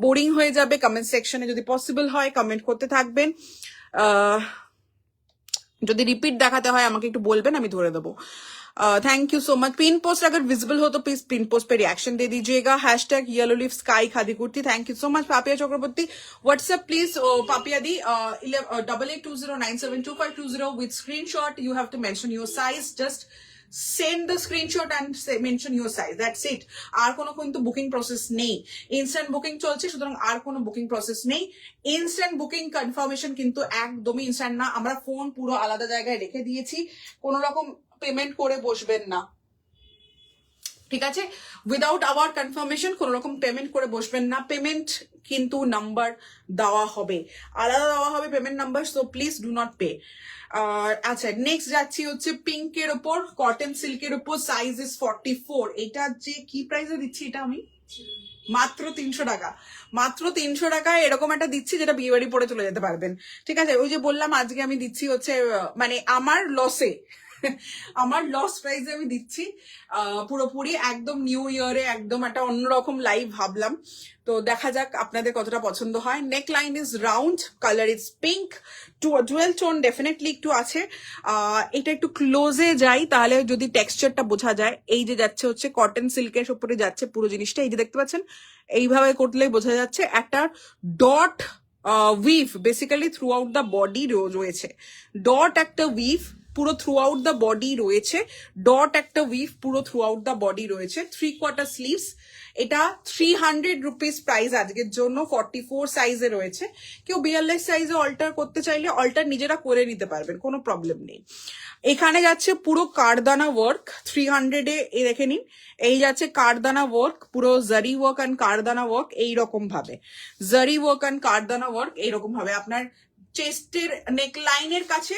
বোরিং হয়ে যাবে। কমেন্ট সেকশনে যদি পসিবল হয় কমেন্ট করতে থাকবেন, যদি রিপিট দেখাতে হয় আমাকে একটু বলবেন, আমি ধরে দেবো। Thank you so much. Pin post अगर विजिबल हो तो प्लीज पिन पोस्ट पे रिएक्शन दे दीजिएगा। Hashtag Yellow Leaf Sky khadi kurti. Thank you so much Papiya Chakraborty. WhatsApp please Papiya di 8820972520 with screenshot. You have to mention your size. Just send the screenshot and mention your size. That's it. আর কোনো কিন্তু booking process নেই, instant booking চলছে, সুতরাং আর কোনো booking process নেই। Instant booking confirmation কিন্তু একদমই instant না, আমরা ফোন পুরো আলাদা জায়গায় রেখে দিয়েছি, কোনো রকম পেমেন্ট করে বসবেন না। ঠিক আছে, উইদাউট আওয়ার কনফার্মেশন কোনো রকম পেমেন্ট করে বসবেন না। পেমেন্ট কিন্তু নাম্বার দেওয়া হবে, আলাদা দেওয়া হবে payment number, so please do not pay. আচ্ছা, নেক্সট যাচ্ছি হচ্ছে পিঙ্কের ওপর, কটন সিল্কের ওপর, সাইজ ইজ 44। এটা যে কি প্রাইসে দিচ্ছি এটা আমি মাত্র 300 টাকা, মাত্র 300 টাকায় এরকম একটা দিচ্ছি যেটা বিয়ে বাড়ি পরে চলে যেতে পারবেন। ঠিক আছে, ওই যে বললাম আজকে আমি দিচ্ছি হচ্ছে মানে আমার লসে আমার লস প্রাইসে আমি দিচ্ছি পুরোপুরি একদম নিউ ইয়ারে একদম একটা অন্যরকম লাইভ ভাবলাম। তো দেখা যাক আপনাদের কতটা পছন্দ হয়। Neck line is round, colour is pink, dual tone definitely একটু আছে। এটা একটু ক্লোজে যাই তাহলে যদি টেক্সচারটা বোঝা যায়। এই যে যাচ্ছে হচ্ছে কটন সিল্কের উপরে যাচ্ছে পুরো জিনিসটা, এই যে দেখতে পাচ্ছেন এইভাবে করলেই বোঝা যাচ্ছে একটা dot we've basically through out the body রয়েছে, ডট একটা উইভ পুরো থ্রু আউট দ্য বডি রয়েছে, ডট একটা উইভ পুরো থ্রু আউট দ্য বডি রয়েছে, 3/4 স্লিভস। এটা 300 রুপিস প্রাইস আজকের জন্য, 44 সাইজে রয়েছে। কেউ 42 সাইজে অল্টার করতে চাইলে অল্টার নিজেরা করে নিতে পারবেন, কোনো প্রবলেম নেই। এখানে যাচ্ছে পুরো কারদানা ওয়ার্ক 300 এ দেখে নিন, এই যাচ্ছে কারদানা ওয়ার্ক, পুরো জারি ওয়ার্ক অ্যান্ড কারদানা ওয়ার্ক এইরকম ভাবে, জারি ওয়ার্ক অ্যান্ড কারদানা ওয়ার্ক এইরকম ভাবে আপনার চেস্টের নেক লাইনের কাছে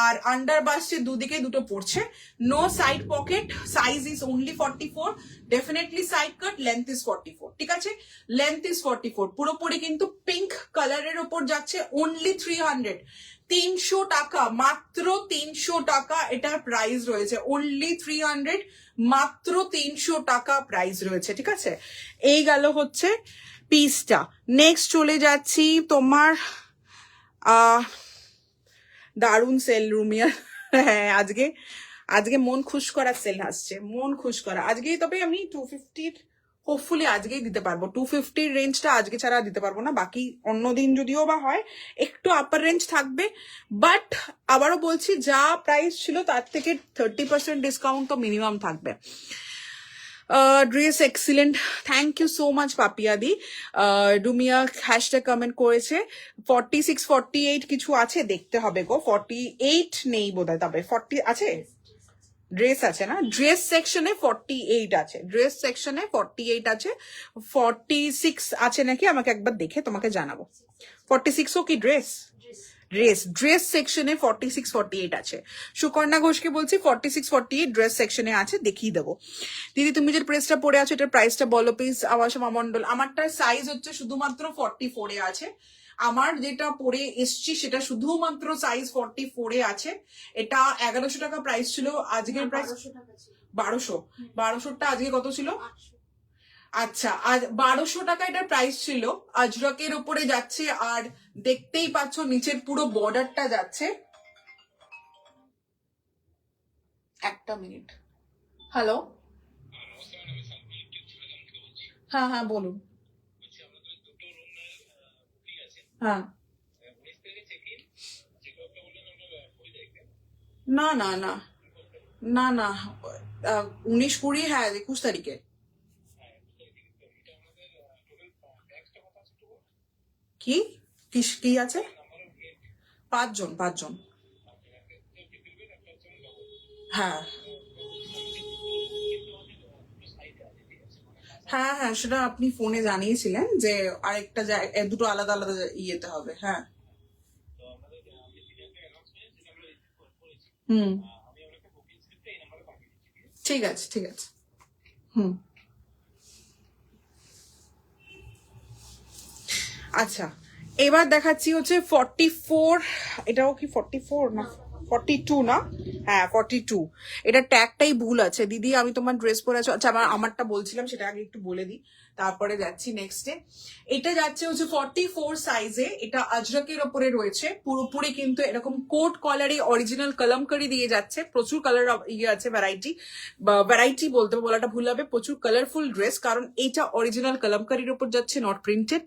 আর আন্ডার বাস্টের দুদিকে দুটো পড়ছে। No side pocket, size is only 44, definitely side cut, length is 44। ঠিক আছে, লেন্থ ইজ 44, পুরোপুরি কিন্তু পিঙ্ক কালারের ওপর যাচ্ছে, অনলি 300, 300 টাকা, মাত্র 300 টাকা এটার প্রাইস রয়েছে, অনলি 300, মাত্র 300 টাকা প্রাইস রয়েছে। ঠিক আছে, এই গেল হচ্ছে পিসটা। নেক্সট চলে যাচ্ছি তোমার দারুণ সেল রুমিয়া। হ্যাঁ, আজকে আজকে মন খুশ করার সেল আসছে, মন খুশ করা আজকেই। তবে আমি 250 হোপফুলি আজকেই দিতে পারবো, 250 রেঞ্জটা আজকে ছাড়া দিতে পারবো না, বাকি অন্যদিন যদিও বা হয় একটু আপার রেঞ্জ থাকবে। বাট আবারও বলছি যা প্রাইস ছিল তার থেকে 30% ডিসকাউন্ট তো মিনিমাম থাকবে। Dress excellent, thank you so much পাপিয়াদি। রুমিয়া হ্যাশট্যাগ কমেন্ট করেছে। 46 48 কিছু আছে, দেখতে হবে গো, 48 নেই বোধহয়, তবে 40 আছে, ড্রেস আছে না, ড্রেস সেকশনে 48 আছে, ড্রেস সেকশনে 48 আছে, 46 আছে নাকি আমাকে একবার দেখে তোমাকে জানাবো। 46ও কি ড্রেস? ড্রেস সেকশনে 46 48 আছে। সুকর্ণা ঘোষকে বলছি 46 48 ড্রেস সেকশনে আছে, দেখিয়ে দেবো। দিদি তুমি যে ড্রেসটা পরে আছো এটার প্রাইসটা বলো প্লিজ। আবাসমা মন্ডল, আমারটার সাইজ হচ্ছে শুধুমাত্র 44 এ আছে, আমার যেটা পরে এসছি সেটা শুধুমাত্র সাইজ 44 এ আছে। এটা 1100 টাকা প্রাইস ছিল, আজকের প্রাইস 1200টা আজকে কত ছিল? আচ্ছা, আজ 1200 টাকা এটার প্রাইস ছিল, আজরকের উপরে যাচ্ছে। আর দেখতেই পাচ্ছ নিচের পুরো বর্ডারটা যাচ্ছে। একটা মিনিট, হ্যালো, হ্যাঁ হ্যাঁ বলুন। হ্যাঁ, না না না না না, 19 20, হ্যাঁ 21 তারিখে। কি কি কি আছে? 5 জন, 5 জন। হ্যাঁ হ্যাঁ হ্যাঁ, সেটা আপনি ফোনে জানিয়েছিলেন যে আরেকটা দুটো আলাদা আলাদা ইয়েতে হবে। হ্যাঁ, হুম, ঠিক আছে ঠিক আছে, হুম। আচ্ছা, এবার দেখাচ্ছি হচ্ছে 44, এটাও কি 44 না 42 না? হ্যাঁ 42, এটা ট্যাগটাই ভুল আছে। দিদি আমি তোমার ড্রেস পরে আছো, আচ্ছা আমারটা বলছিলাম সেটা আগে একটু বলে দিই, তারপরে যাচ্ছি নেক্সটে। এটা যাচ্ছে হচ্ছে 44 সাইজে, এটা আজরকের ওপরে রয়েছে, পুরোপুরি কিন্তু এরকম কোট কলারে অরিজিনাল কলমকারি দিয়ে যাচ্ছে, প্রচুর কালার ইয়ে আছে, ভ্যারাইটি বলাটা ভুল হবে, প্রচুর কালারফুল ড্রেস, কারণ এটা অরিজিনাল কলমকারির ওপর যাচ্ছে, নট প্রিন্টেড।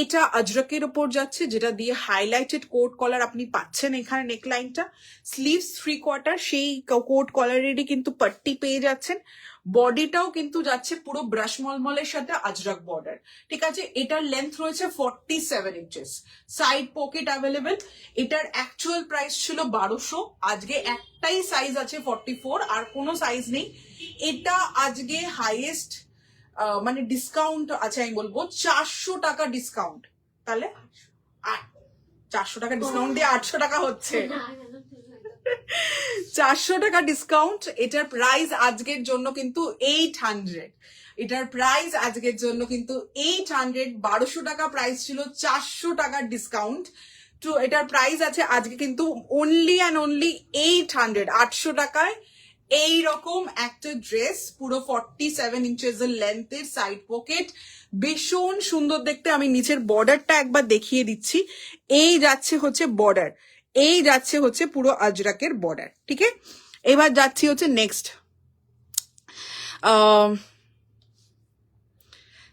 এটা আজরকের ওপর যাচ্ছে, যেটা দিয়ে হাইলাইটেড কোট কলার আপনি পাচ্ছেন এখানে নেকলাইনটা, স্লিভস 3/4, সেই কোট কলারেরই কিন্তু পাট্টি পেয়ে যাচ্ছেন। বডিটাও কিন্তু যাচ্ছে পুরো ব্রাশ মলমলের সাথে আজরক বর্ডার। ঠিক আছে, এটার লেন্থ রয়েছে 47 ইঞ্চেস, সাইড পকেট অ্যাভেলেবেল। এটার অ্যাকচুয়াল প্রাইস ছিল 1200, আজকে একটাই সাইজ আছে 44, আর কোনো সাইজ নেই। এটা আজকে হাইয়েস্ট মানে ডিসকাউন্ট আছে, আমি বলবো 400 টাকা ডিসকাউন্ট। তাহলে 400 টাকা ডিসকাউন্ট দিয়ে 800 টাকা হচ্ছে, 400 টাকা ডিসকাউন্ট। এটার প্রাইস আজকের জন্য কিন্তু 800, এটার প্রাইস আজকের জন্য কিন্তু 800। 1200 টাকা প্রাইস ছিল, 400 টাকার ডিসকাউন্ট। তো এটার প্রাইস আছে আজকে কিন্তু অনলি অ্যান্ড অনলি 800। 800 টাকায় এইরকম একটা ড্রেস, পুরো 47 ইঞ্চেস এর লেন্থের, সাইড পকেট, ভীষণ সুন্দর দেখতে। আমি নিচের বর্ডারটা একবার দেখিয়ে দিচ্ছি। এই যাচ্ছে হচ্ছে বর্ডার, এই যাচ্ছে হচ্ছে পুরো আজরাকের বর্ডার, ঠিক আছে। এবার যাচ্ছি হচ্ছে next.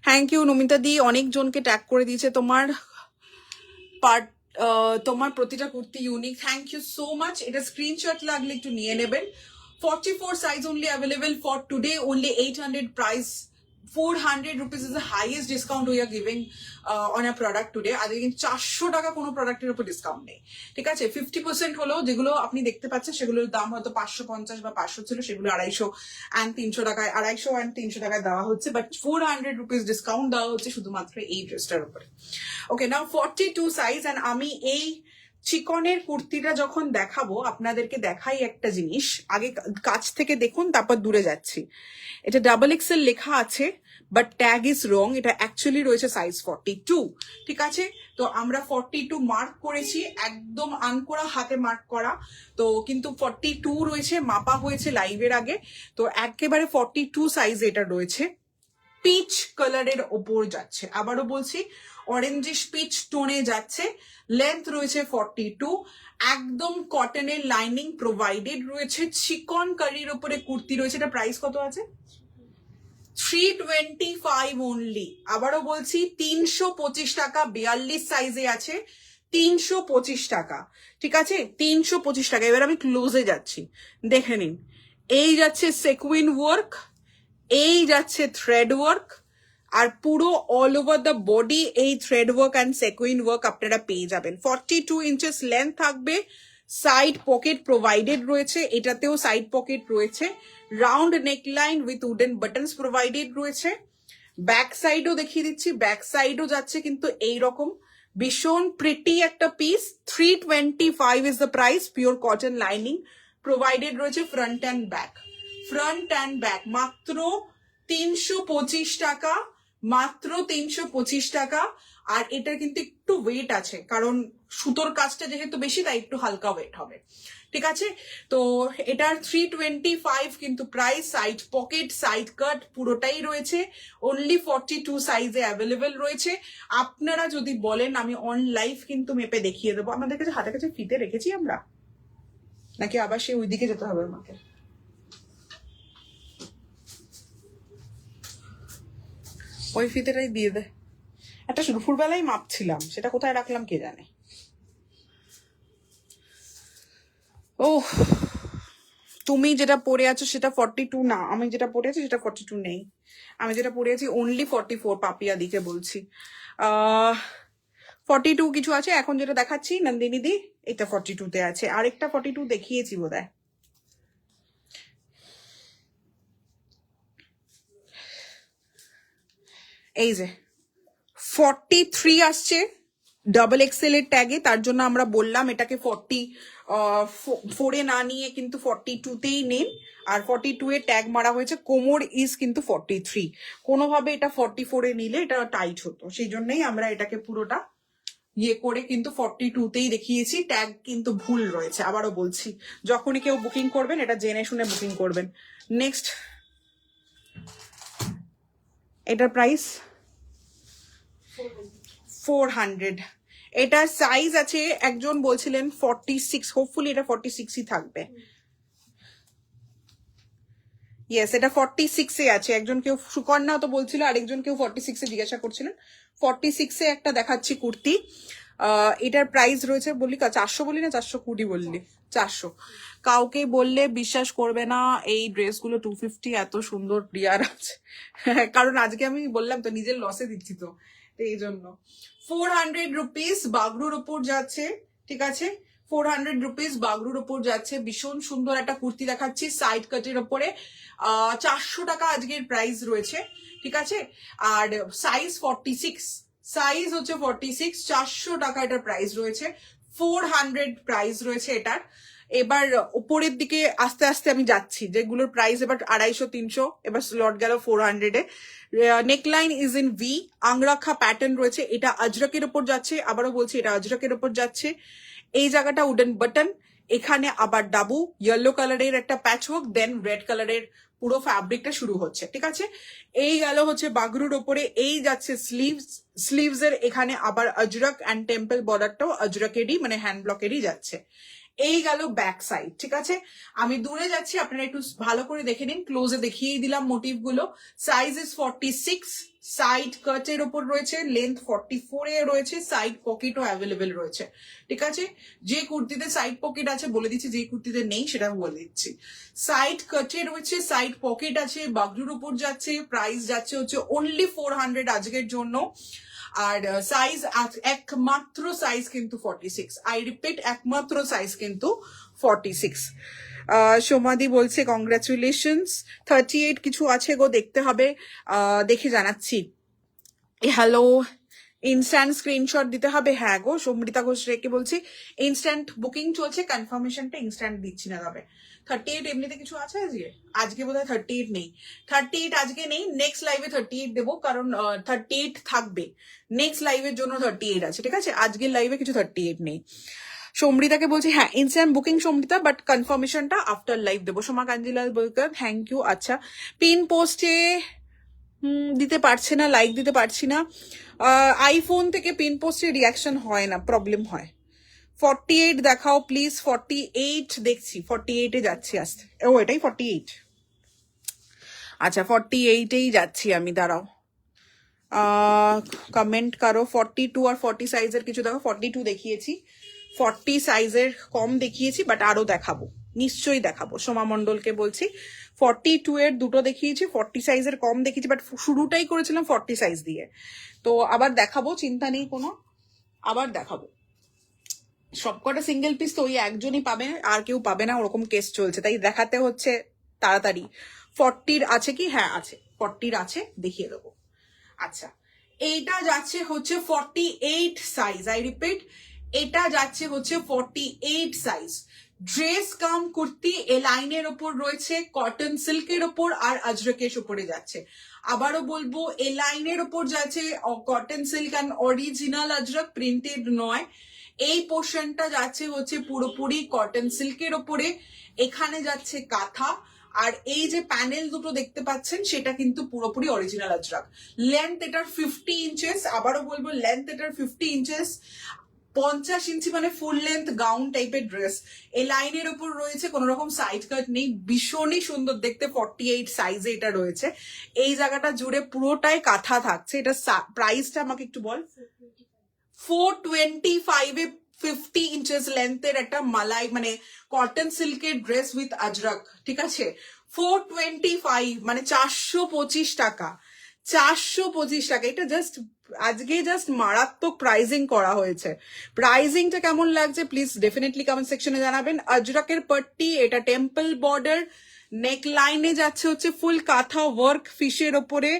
Thank you Namita di, অনেকজনকে ট্যাগ করে দিয়েছে তোমার পার্ট, তোমার প্রতিটা kurti unique. Thank you so much. এটা স্ক্রিনশট লাগলে একটু নিয়ে নেবেন। 44 size only available for today, only 800 price. 400 rupees is the highest discount we are giving on a product today. আজকে কিন্তু 400 টাকা কোনো প্রোডাক্টের উপর ডিসকাউন্ট নেই, ঠিক আছে। 50% হলো, যেগুলো আপনি দেখতে পাচ্ছেন সেগুলোর দাম হয়তো 550 বা 500 ছিল, সেগুলো 250 and 300 টাকায়, 250 and 300 টাকায় দেওয়া হচ্ছে, বাট 400 rupees ডিসকাউন্ট দেওয়া হচ্ছে শুধুমাত্র এই ড্রেসটার উপরে। ওকে, নাও 42 সাইজ। এন্ড আমি এই চিকনের কুর্তিটা যখন দেখাবো আপনাদেরকে দেখাই একটা জিনিস, আগে কাছ থেকে দেখুন তারপর দূরে যাচ্ছি। এটা ডাবল এক্সেল লেখা আছে, বাট ট্যাগ ইজ রং। এটা অ্যাকচুয়ালি রয়েছে সাইজ 42, ঠিক আছে। তো আমরা 42 মার্ক করেছি, একদম আনকোরা হাতে মার্ক করা, তো কিন্তু 42 রয়েছে, মাপা হয়েছে লাইভের আগে। তো একেবারে 42 সাইজ এটা রয়েছে, পিচ কালারের ওপর যাচ্ছে। আবারও বলছি, অরেঞ্জিশ পিচ টোনে যাচ্ছে। লেন্থ রয়েছে 42, একদম কটনের লাইনিং প্রোভাইডেড রয়েছে, চিকন কারির উপরে কুর্তি রয়েছে। এটা প্রাইস কত আছে? 325 অনলি। আবারও বলছি 325 টাকা, 42 সাইজে আছে, 325 টাকা, ঠিক আছে, 325 টাকা। এবার আমি ক্লোজে যাচ্ছি, দেখে নিন। এই যাচ্ছে সেকুইন ওয়ার্ক, এই যাচ্ছে থ্রেড ওয়ার্ক, আর পুরো অল ওভার দ্য বডি এই থ্রেড ওয়ার্ক অ্যান্ড সেকুইন ওয়ার্ক আপনারা পেয়ে যাবেন। 42 ইঞ্চেস লেন্থ থাকবে, সাইড পকেট প্রোভাইডেড রয়েছে, এটাতেও সাইড পকেট রয়েছে, round neckline with wooden buttons provided রয়েছে। ব্যাক সাইডও দেখিয়ে দিচ্ছি, ব্যাক সাইডও যাচ্ছে কিন্তু এইরকম ভীষণ প্রিটি একটা piece. 325 is the price, pure cotton lining provided রয়েছে, front and back, front and back. মাত্র 325 টাকা, মাত্র 325 টাকা। আর এটার কিন্তু একটু ওয়েট আছে, কারণ সুতোর কাজটা যেহেতু বেশি, তাই একটু হালকা ওয়েট হবে, ঠিক আছে। তো এটার 325 কিন্তু প্রাইস। সাইড পকেট, সাইড কাট পুরোটাই রয়েছে, অনলি 42 সাইজে অ্যাভেলেবেল রয়েছে। আপনারা যদি বলেন আমি অন লাইভ কিন্তু মেপে দেখিয়ে দেবো। আমাদের কাছে হাতের কাছে ফিতে রেখেছি আমরা, নাকি আবার সে ওইদিকে যেতে হবে আমাকে? ওই ফিতেটাই দিয়ে দে। একটা দুপুরবেলায় মাপছিলাম, সেটা কোথায় রাখলাম কে জানে। ও, তুমি যেটা পরে আছো সেটা 42 না, আমি যেটা পরে আছি সেটা 42 নেই। আমি যেটা পরে আছি অনলি 44, পাপিয়া দিকে বলছি। 42 কিছু আছে, এখন যেটা দেখাচ্ছি নন্দিনী দি, এটা 42 তে আছে। আরেকটা 42 দেখিয়েছি বোধহয়। এই যে 43 আসছে ডাবল এক্সেল এর ট্যাগে, তার জন্য আমরা বললাম এটাকে 44 এ না নিয়ে কিন্তু 42 তেই নেন। আর 42 এ ট্যাগ মারা হয়েছে, কোমর ইজ কিন্তু 43। কোনোভাবে এটা 44 এ নিলে এটা টাইট হতো, সেই জন্যই আমরা এটাকে পুরোটা ইয়ে করে কিন্তু 42 তেই দেখিয়েছি। ট্যাগ কিন্তু ভুল রয়েছে, আবারও বলছি, যখনই কেউ বুকিং করবেন এটা জেনে শুনে বুকিং করবেন। নেক্সট, এটার প্রাইস 400। এটার সাইজ আছে, একজন বলছিলেন 46, হোপফুলি এটা 46ই থাকবে। ইয়েস, এটা 46 এ আছে। একজন কেউ সুকন্যা তো বলছিল, আরেকজন কেউ 46 এ জিজ্ঞাসা করছিলেন। 46 এ একটা দেখাচ্ছি কুর্তি। এটার প্রাইস রয়েছে, বললি 400 বললি না 420 বললি? 400। কাউকে বললে বিশ্বাস করবে না এই ড্রেসগুলো 250 এত সুন্দর প্রিয়ার আছে। কারণ আজকে আমি বললাম তো নিজের লসে দিচ্ছি, তো এই জন্য 400 রুপিস বাগরুর উপর যাচ্ছে, ঠিক আছে। 400 রুপিস বাগরুর ওপর যাচ্ছে। ভীষণ সুন্দর একটা কুর্তি দেখাচ্ছি সাইড কাটের ওপরে। 400 টাকা আজকের প্রাইস রয়েছে, ঠিক আছে। আর সাইজ 46, সাইজ হচ্ছে 46, 400 টাকা এটার প্রাইস রয়েছে। 400 প্রাইস রয়েছে এটার। এবার উপরের দিকে আস্তে আস্তে আমি যাচ্ছি, যেগুলোর প্রাইস এবার 250, 300, এবার স্লট গেল 400-এ। Neckline is in V, angrakha pattern রয়েছে, এটা আজরকের ওপর যাচ্ছে। আবারও বলছি, এটা আজরকের ওপর যাচ্ছে। এই জায়গাটা উডেন বাটন, এখানে আবার ডাবু ইয়েলো কালারের একটা প্যাচ ওয়ার্ক, দেন রেড কালারের পুরো ফ্যাব্রিকটা শুরু হচ্ছে, ঠিক আছে। এই গেল হচ্ছে বাগরুর ওপরে। এই যাচ্ছে স্লিভস এর এখানে আবার আজরক অ্যান্ড টেম্পল বর্ডারটাও আজরকেরই, মানে হ্যান্ড ব্লকেরই যাচ্ছে। এই গেল ব্যাক সাইড, ঠিক আছে। আমি দূরে যাচ্ছি, আপনারা একটু ভালো করে দেখে নিন, ক্লোজে দেখিয়ে দিলাম মোটিভ গুলো। সাইজ ইজ 46, সাইড কাটের ওপর রয়েছে, লেন্থ 44 এ রয়েছে, সাইড পকেটও অ্যাভেলেবেল রয়েছে, ঠিক আছে। যে কুর্তিতে সাইড পকেট আছে বলে দিচ্ছি, যে কুর্তিতে নেই সেটা বলে দিচ্ছি। সাইড কাটে রয়েছে, সাইড পকেট আছে, বাগরুর উপর যাচ্ছে। প্রাইস যাচ্ছে হচ্ছে অনলি 400 আজকের জন্য। আর সাইজ একমাত্র সাইজ কিন্তু 46, আই রিপিট একমাত্র সাইজ কিন্তু 46। সোমাদি বলছে কংগ্রাচুলেশনস। 38 কিছু আছে গো, দেখতে হবে, দেখে জানাচ্ছি। হ্যালো, ইনস্ট্যান্ট স্ক্রিনশট দিতে হবে। হ্যাঁ গো, সমৃতা ঘোষ রেখে বলছি ইনস্ট্যান্ট বুকিং চলছে, কনফার্মেশনটা ইনস্ট্যান্ট দিচ্ছি না। তবে 38 এমনিতে কিছু আছে আজকে? আজকে বোধহয় 38 নেই, 38 আজকে নেই। নেক্সট লাইভে 38 দেবো, কারণ 38 থাকবে। নেক্সট লাইভের জন্য 38 আছে, ঠিক আছে। আজকের লাইভে কিছু 38 নেই। সমৃতাকে বলছি হ্যাঁ ইনস্ট্যান্ট বুকিং সমৃতা, বাট কনফার্মেশনটা আফটার লাইভ দেবো। সোমা কাঞ্জিলাল বলকার থ্যাংক ইউ। আচ্ছা, পিন পোস্টে দিতে পারছে না, লাইক দিতে পারছি না। আইফোন থেকে পিন পোস্টে রিয়াকশন হয় না, প্রবলেম হয়। 48 দেখাও প্লিজ। 48 দেখছি, 48-এ যাচ্ছি আসতে। ও এটাই 48, আচ্ছা 48-এই যাচ্ছি আমি, দাঁড়াও। কমেন্ট করো 42 আর 40 সাইজের কিছু দেখো। 42 দেখিয়েছি, 40 সাইজের কম দেখিয়েছি, বাট আরো দেখাবো, নিশ্চয়ই দেখাবো। সোমা মন্ডলকে বলছি 42 এর দুটো দেখিয়েছি, 40 সাইজের কম দেখিয়েছি, বাট শুরুটাই করেছিলাম 40 সাইজ দিয়ে। তো আবার দেখাবো, চিন্তা নেই কোনো, আবার দেখাবো। সবকটা সিঙ্গেল পিস তো ওই একজনই পাবে, আর কেউ পাবে না, ওরকম কেস চলছে, তাই দেখাতে হচ্ছে তাড়াতাড়ি। 40-র আছে কি? হ্যাঁ আছে, 40-র আছে, দেখিয়ে দেবো। আচ্ছা, এইটা যাচ্ছে হচ্ছে 48 সাইজ, আই রিপিট এটা যাচ্ছে হচ্ছে 48 সাইজ। ড্রেস কাম কুর্তি এ লাইনের ওপর রয়েছে, কটন সিল্কের ওপর আর আজরকের উপরে যাচ্ছে। আবারও বলবো, এ লাইনের ওপর যাচ্ছে cotton silk and original ajrak, printed নয়। এই পোর্শনটা যাচ্ছে হচ্ছে পুরোপুরি কটন সিল্কের ওপরে, এখানে যাচ্ছে কাঁথা। আর এই যে প্যানেল দুটো দেখতে পাচ্ছেন সেটা কিন্তু পুরোপুরি অরিজিনাল আজরক। লেন্থ এটার 50 ইঞ্চেস, আবারও বলবো লেন্থ এটার 50 ইঞ্চেস। 50 ইঞ্চি মানে ফুল লেন্থ গাউন টাইপের ড্রেস। এই লাইনের উপর রয়েছে, কোন রকম সাইড কাট নেই, ভীষণই সুন্দর দেখতে। 48 সাইজে এটা রয়েছে। এই জায়গাটা জুড়ে পুরোটাই কাঁথা থাকছে। এটা প্রাইসটা আমাকে একটু বল। 425-এ 50 ইঞ্চেস লেন্থের একটা মালাই মানে কটন সিল্কের ড্রেস উইথ আজরক, ঠিক আছে। 425 মানে 425 টাকা, 425 টাকা। এটা জাস্ট আজকে জাস্ট মারাত্মক প্রাইজিং করা হয়েছে। প্রাইজিংটা কেমন লাগছে প্লিজ ডেফিনেটলি কমেন্ট সেকশনে জানাবেন। আজরকের পট্টি, এটা টেম্পল বর্ডার, নেক লাইনে যাচ্ছে হচ্ছে ফুল কাঁথা ওয়ার্ক, ফিশের ওপরে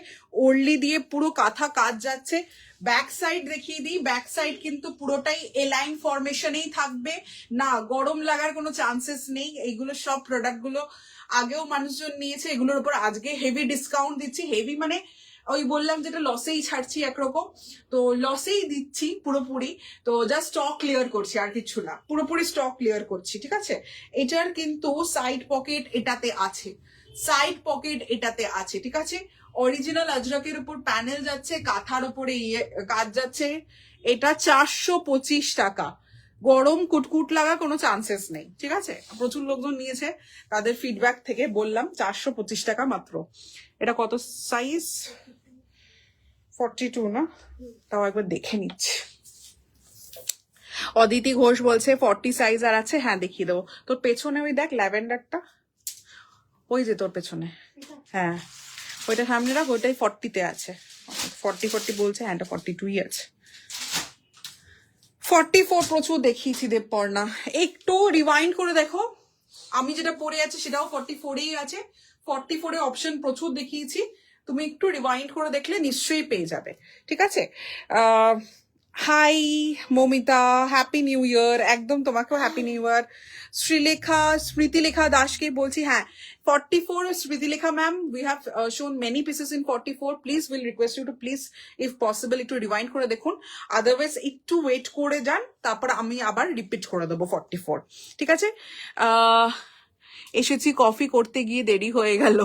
ওড়লি দিয়ে পুরো কাঁথা কাজ যাচ্ছে। ব্যাক সাইড দেখিয়ে দিই, ব্যাক সাইড কিন্তু পুরোটাই এ লাইন ফরমেশনেই থাকবে না, গরম লাগার কোনো চান্সেস নেই। এইগুলো সব প্রোডাক্ট গুলো আগেও মানুষজন নিয়েছে, এগুলোর উপর আজকে হেভি ডিসকাউন্ট দিচ্ছি। হেভি মানে ওই বললাম যেটা লসেই ছাড়ছি একরকম, তো লসেই দিচ্ছি পুরোপুরি। তো জাস্ট স্টক ক্লিয়ার করছি, আর কিছু না, পুরোপুরি স্টক ক্লিয়ার করছি, ঠিক আছে। এটার কিন্তু সাইড পকেট এটাতে আছে, সাইড পকেট এটাতে আছে, ঠিক আছে। অরিজিনাল আজরকের উপর প্যানেল যাচ্ছে, কাঁথার উপরে কাজ যাচ্ছে। এটা 425 টাকা, গরম কুটকুট লাগা কোনো চান্সেস নেই, ঠিক আছে। প্রচুর লোকজন নিয়েছে, তাদের ফিডব্যাক থেকে বললাম 425 টাকা মাত্র। এটা কত সাইজ? 42 না, তাও একবার দেখে নিচ্ছি। অদিতি ঘোষ বলছে 40 সাইজ আর আছে, হ্যাঁ দেখিয়ে দেবো। তোর পেছনে ওই দেখ ল্যাভেন্ডারটা, ওই যে তোর পেছনে, হ্যাঁ ওইটা সামনে রাখ, ওইটাই 40-তে আছে। 40 বলছে, হ্যাঁ এটা 42-ই আছে। 44 প্রচুর দেখিয়েছি দেবপর্ণা, একটু রিওয়াইন্ড করে দেখো। আমি যেটা পরে আছি সেটাও 44এই আছে, 44 এ অপশন প্রচুর দেখিয়েছি, তুমি একটু রিওয়াইন্ড করে দেখলে নিশ্চয়ই পেয়ে যাবে, ঠিক আছে। Hi Momita, happy new year. একদম তোমাকেও happy new year. Srilekha, Smritilekha দাসকে বলছি, হ্যাঁ 44 Smritilekha ma'am, we have shown many pieces in 44, please will request you to please if possible একটু রিওয়াইন্ড করে দেখুন, আদারওয়াইজ একটু ওয়েট করে যান, তারপর আমি আবার রিপিট করে দেবো 44, ঠিক আছে। এসেছি কফি করতে গিয়ে দেরি হয়ে গেল।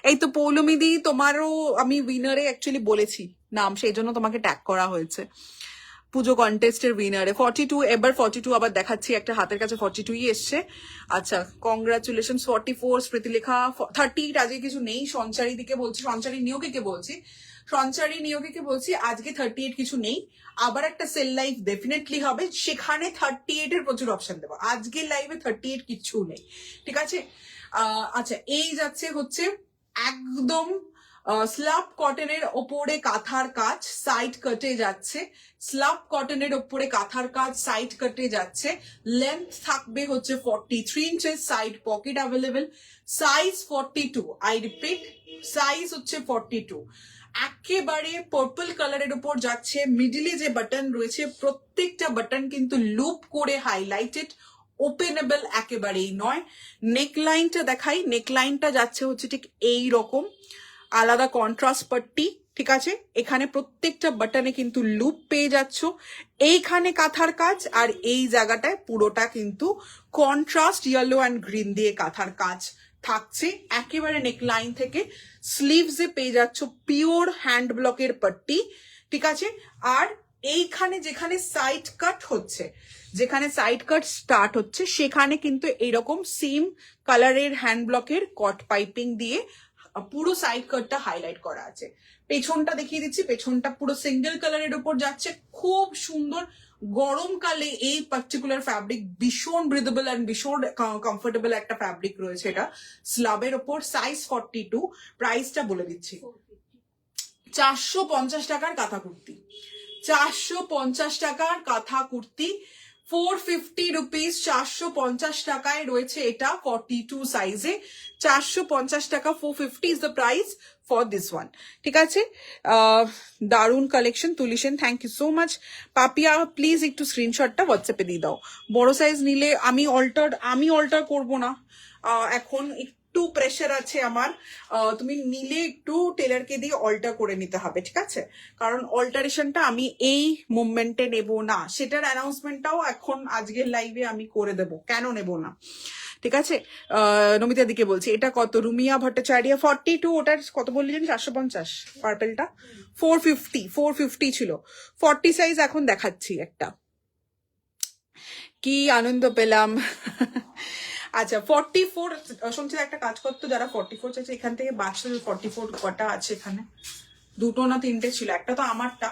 এই তো পৌলমিদি, তোমারও আমি উইনারে অ্যাকচুয়ালি বলেছি নাম, সেই জন্য তোমাকে ট্যাগ করা হয়েছে পুজো কন্টেস্টের উইনারে। 42, এবার 42 আবার দেখাচ্ছি, একটা হাতের কাছে 42ই এসছে। আচ্ছা, কংগ্রাচুলেশন 44 স্মৃতিলেখা। 30 আজকে কিছু নেই, সঞ্চারী দিকে বলছি, সঞ্চারী নিয়োগীকে বলছি, সঞ্চারী নিয়োগীকে বলছি আজকে 38 কিছু নেই, আবার একটা সেল লাইভ ডেফিনেটলি হবে, সেখানে 38 এর প্রচুর অপশন দেবো, আজকের লাইভে 38 কিছু নেই, ঠিক আছে। আচ্ছা, এই যাচ্ছে হচ্ছে একদম স্লাব কটনের ওপরে কাঁথার কাজ, সাইড কাটে যাচ্ছে, স্লাব কটনের ওপরে কাঁথার কাজ, সাইড কাটে যাচ্ছে, লেন্থ থাকবে হচ্ছে 43 inches, side pocket available, size 42, I repeat size হচ্ছে 42, একেবারে পার্পল কালারের উপর যাচ্ছে, মিডিলে যে বাটন রয়েছে প্রত্যেকটা বাটন কিন্তু লুপ করে হাইলাইটেড, ওপেনেবল একেবারেই নয়। নেকলাইনটা দেখাই, নেকলাইনটা যাচ্ছে হচ্ছে ঠিক এই রকম, আলাদা কন্ট্রাস্ট পাট্টি, ঠিক আছে। এখানে প্রত্যেকটা বাটনে কিন্তু লুপ পেয়ে যাচ্ছ, এইখানে কাঁথার কাজ, আর এই জায়গাটায় পুরোটা কিন্তু কন্ট্রাস্ট ইয়েলো অ্যান্ড গ্রিন দিয়ে কাঁথার কাজ থাকছে একেবারে নেকলাইন থেকে। স্লিভসে পেয়ে যাচ্ছ পিওর হ্যান্ড ব্লকের পাট্টি, ঠিক আছে। আর এইখানে যেখানে সাইড কাট হচ্ছে, যেখানে সাইড কাট স্টার্ট হচ্ছে, সেখানে কিন্তু এইরকম সেম কালারের হ্যান্ড ব্লকের কট পাইপিং দিয়ে পুরো সাইড কাটটা হাইলাইট করা আছে। পেছনটা দেখিয়ে দিচ্ছি, পেছনটা পুরো সিঙ্গেল কালারের উপর যাচ্ছে, খুব সুন্দর। গরমকালে এই পার্টিকুলার ফ্যাব্রিক ভীষণ ব্রিদেবল অ্যান্ড ভীষণ কমফোর্টেবল একটা ফ্যাব্রিক রয়েছে, এটা স্লাবের ওপর, সাইজ 42, প্রাইসটা বলে দিচ্ছি 450 টাকার কাঁথা কুর্তি, 450 টাকার কাঁথা কুর্তি, 450 রুপিস, 450 টাকায় রয়েছে এটা 42 সাইজে, 450 টাকা, 450 is the price for this one, ঠিক আছে। দারুন collection, Tulisen, thank you so much. Papiya please একটু স্ক্রিনশটটা হোয়াটসঅ্যাপে দিয়ে দাও, বড় সাইজ নিলে আমি অল্টার করবো না, এখন একটু প্রেশার আছে আমার, তুমি নিলে একটু টেলারকে দিয়ে অল্টার করে নিতে হবে, ঠিক আছে, কারণ অল্টারেশনটা আমি এই মুভমেন্টে নেব না, সেটার অ্যানাউন্সমেন্টটাও এখন আজকের লাইভে আমি করে দেব, কেন নেব না, ঠিক আছে। নমিতা দিকে বলছি, এটা কত? রুমিয়া ভট্টাচার্য 42, ওটার কত বললি জানি? 450, পার্পেলটা 450 ছিল, 40 সাইজ এখন দেখাচ্ছি একটা, কি আনন্দ পেলাম। আচ্ছা 44 শুনছি, একটা কাজ করতো, যারা 44 চাইছে এখান থেকে বাচ্চা 44 কটা আছে এখানে, দুটো না তিনটে ছিল, একটা তো আমারটা,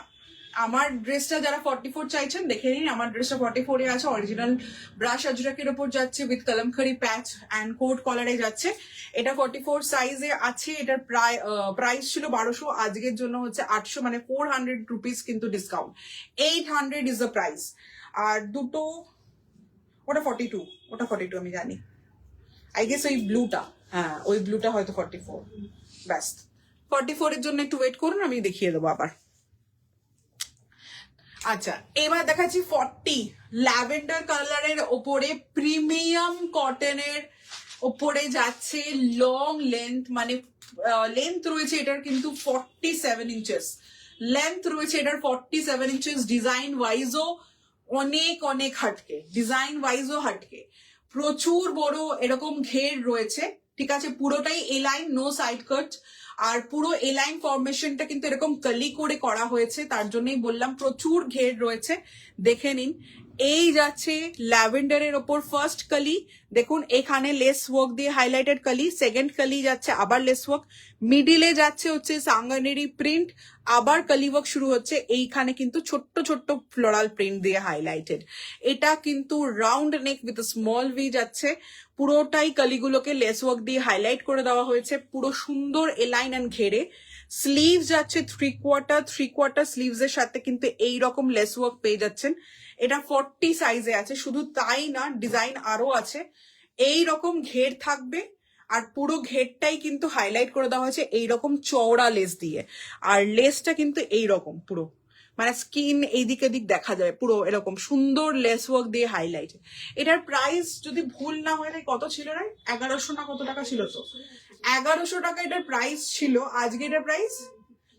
আমার ড্রেসটা যারা 44 চাইছেন দেখে নিন, আমার ড্রেসটা 44 এ আছে, অরিজিনাল ব্রাশ আজরাকের ওপর যাচ্ছে উইথ কলমখারি প্যাচ অ্যান্ড কোট কলারে যাচ্ছে, এটা 44 সাইজে আছে, এটার প্রাইস ছিল 1200, আজকের জন্য হচ্ছে 800, মানে 400 রুপিস কিন্তু ডিসকাউন্ট, 800 ইজ দ্য প্রাইস। আর দুটো, ওটা 42 আমি জানি, আই গেস ওই ব্লুটা, হ্যাঁ ওই ব্লুটা হয়তো 44, ব্যাস 44 এর জন্য একটু ওয়েট করুন, আমি দেখিয়ে দেবো আবার। আচ্ছা, এবার দেখাচ্ছি 40 ল্যাভেন্ডার কালারের ওপরে প্রিমিয়াম কটনের ওপরে যাচ্ছে, লং লেন্থ, মানে লেন্থ রয়েছে এটার কিন্তু 47 ইঞ্চেস, লেন্থ রয়েছে এটার 47 ইঞ্চেস, ডিজাইন ওয়াইজও অনেক হাটকে, ডিজাইন ওয়াইজও হাটকে, প্রচুর বড় এরকম ঘের রয়েছে, ঠিক আছে, পুরোটাই এ লাইন, নো সাইড কাট, আর পুরো এ লাইন ফরমেশনটা কিন্তু এরকম কালি করে করা হয়েছে, তার জন্যই বললাম প্রচুর ঘের রয়েছে, দেখে নিন। এই যাচ্ছে ল্যাভেন্ডারের ওপর ফার্স্ট কালি, দেখুন এখানে লেস ওয়ার্ক দিয়ে হাইলাইটেড কালি, সেকেন্ড কালি যাচ্ছে আবার লেস ওয়ার্ক, মিডিলে যাচ্ছে হচ্ছে সাঙ্গানেরি প্রিন্ট, আবার কালি ওয়ার্ক শুরু হচ্ছে, এইখানে কিন্তু ছোট্ট ছোট্ট ফ্লোরাল প্রিন্ট দিয়ে হাইলাইটেড। এটা কিন্তু round neck with small V যাচ্ছে, পুরোটাই কালিগুলোকে লেস ওয়ার্ক দিয়ে হাইলাইট করে দেওয়া হয়েছে, পুরো সুন্দর এলাইন অ্যান্ড ঘেরে। স্লিভ যাচ্ছে থ্রি কোয়ার্টার স্লিভস এর সাথে কিন্তু এইরকম লেস ওয়ার্ক পেয়ে যাচ্ছেন। এটা 40 সাইজে আছে, শুধু তাই না ডিজাইন আরো আছে। এই রকম ঘের থাকবে, আর পুরো ঘেরটাই কিন্তু হাইলাইট করে দেওয়া হয়েছে এইরকম চওড়া লেস দিয়ে, আর লেসটা কিন্তু এইরকম পুরো মানে স্কিন এইদিক এদিক দেখা যায়, পুরো এরকম সুন্দর লেস ওয়ার্ক দিয়ে হাইলাইট। এটার প্রাইস যদি ভুল না হয় কত ছিল না, 1100 না কত টাকা ছিল, তো 1100 টাকা এটার প্রাইস ছিল। আজকে এটার প্রাইস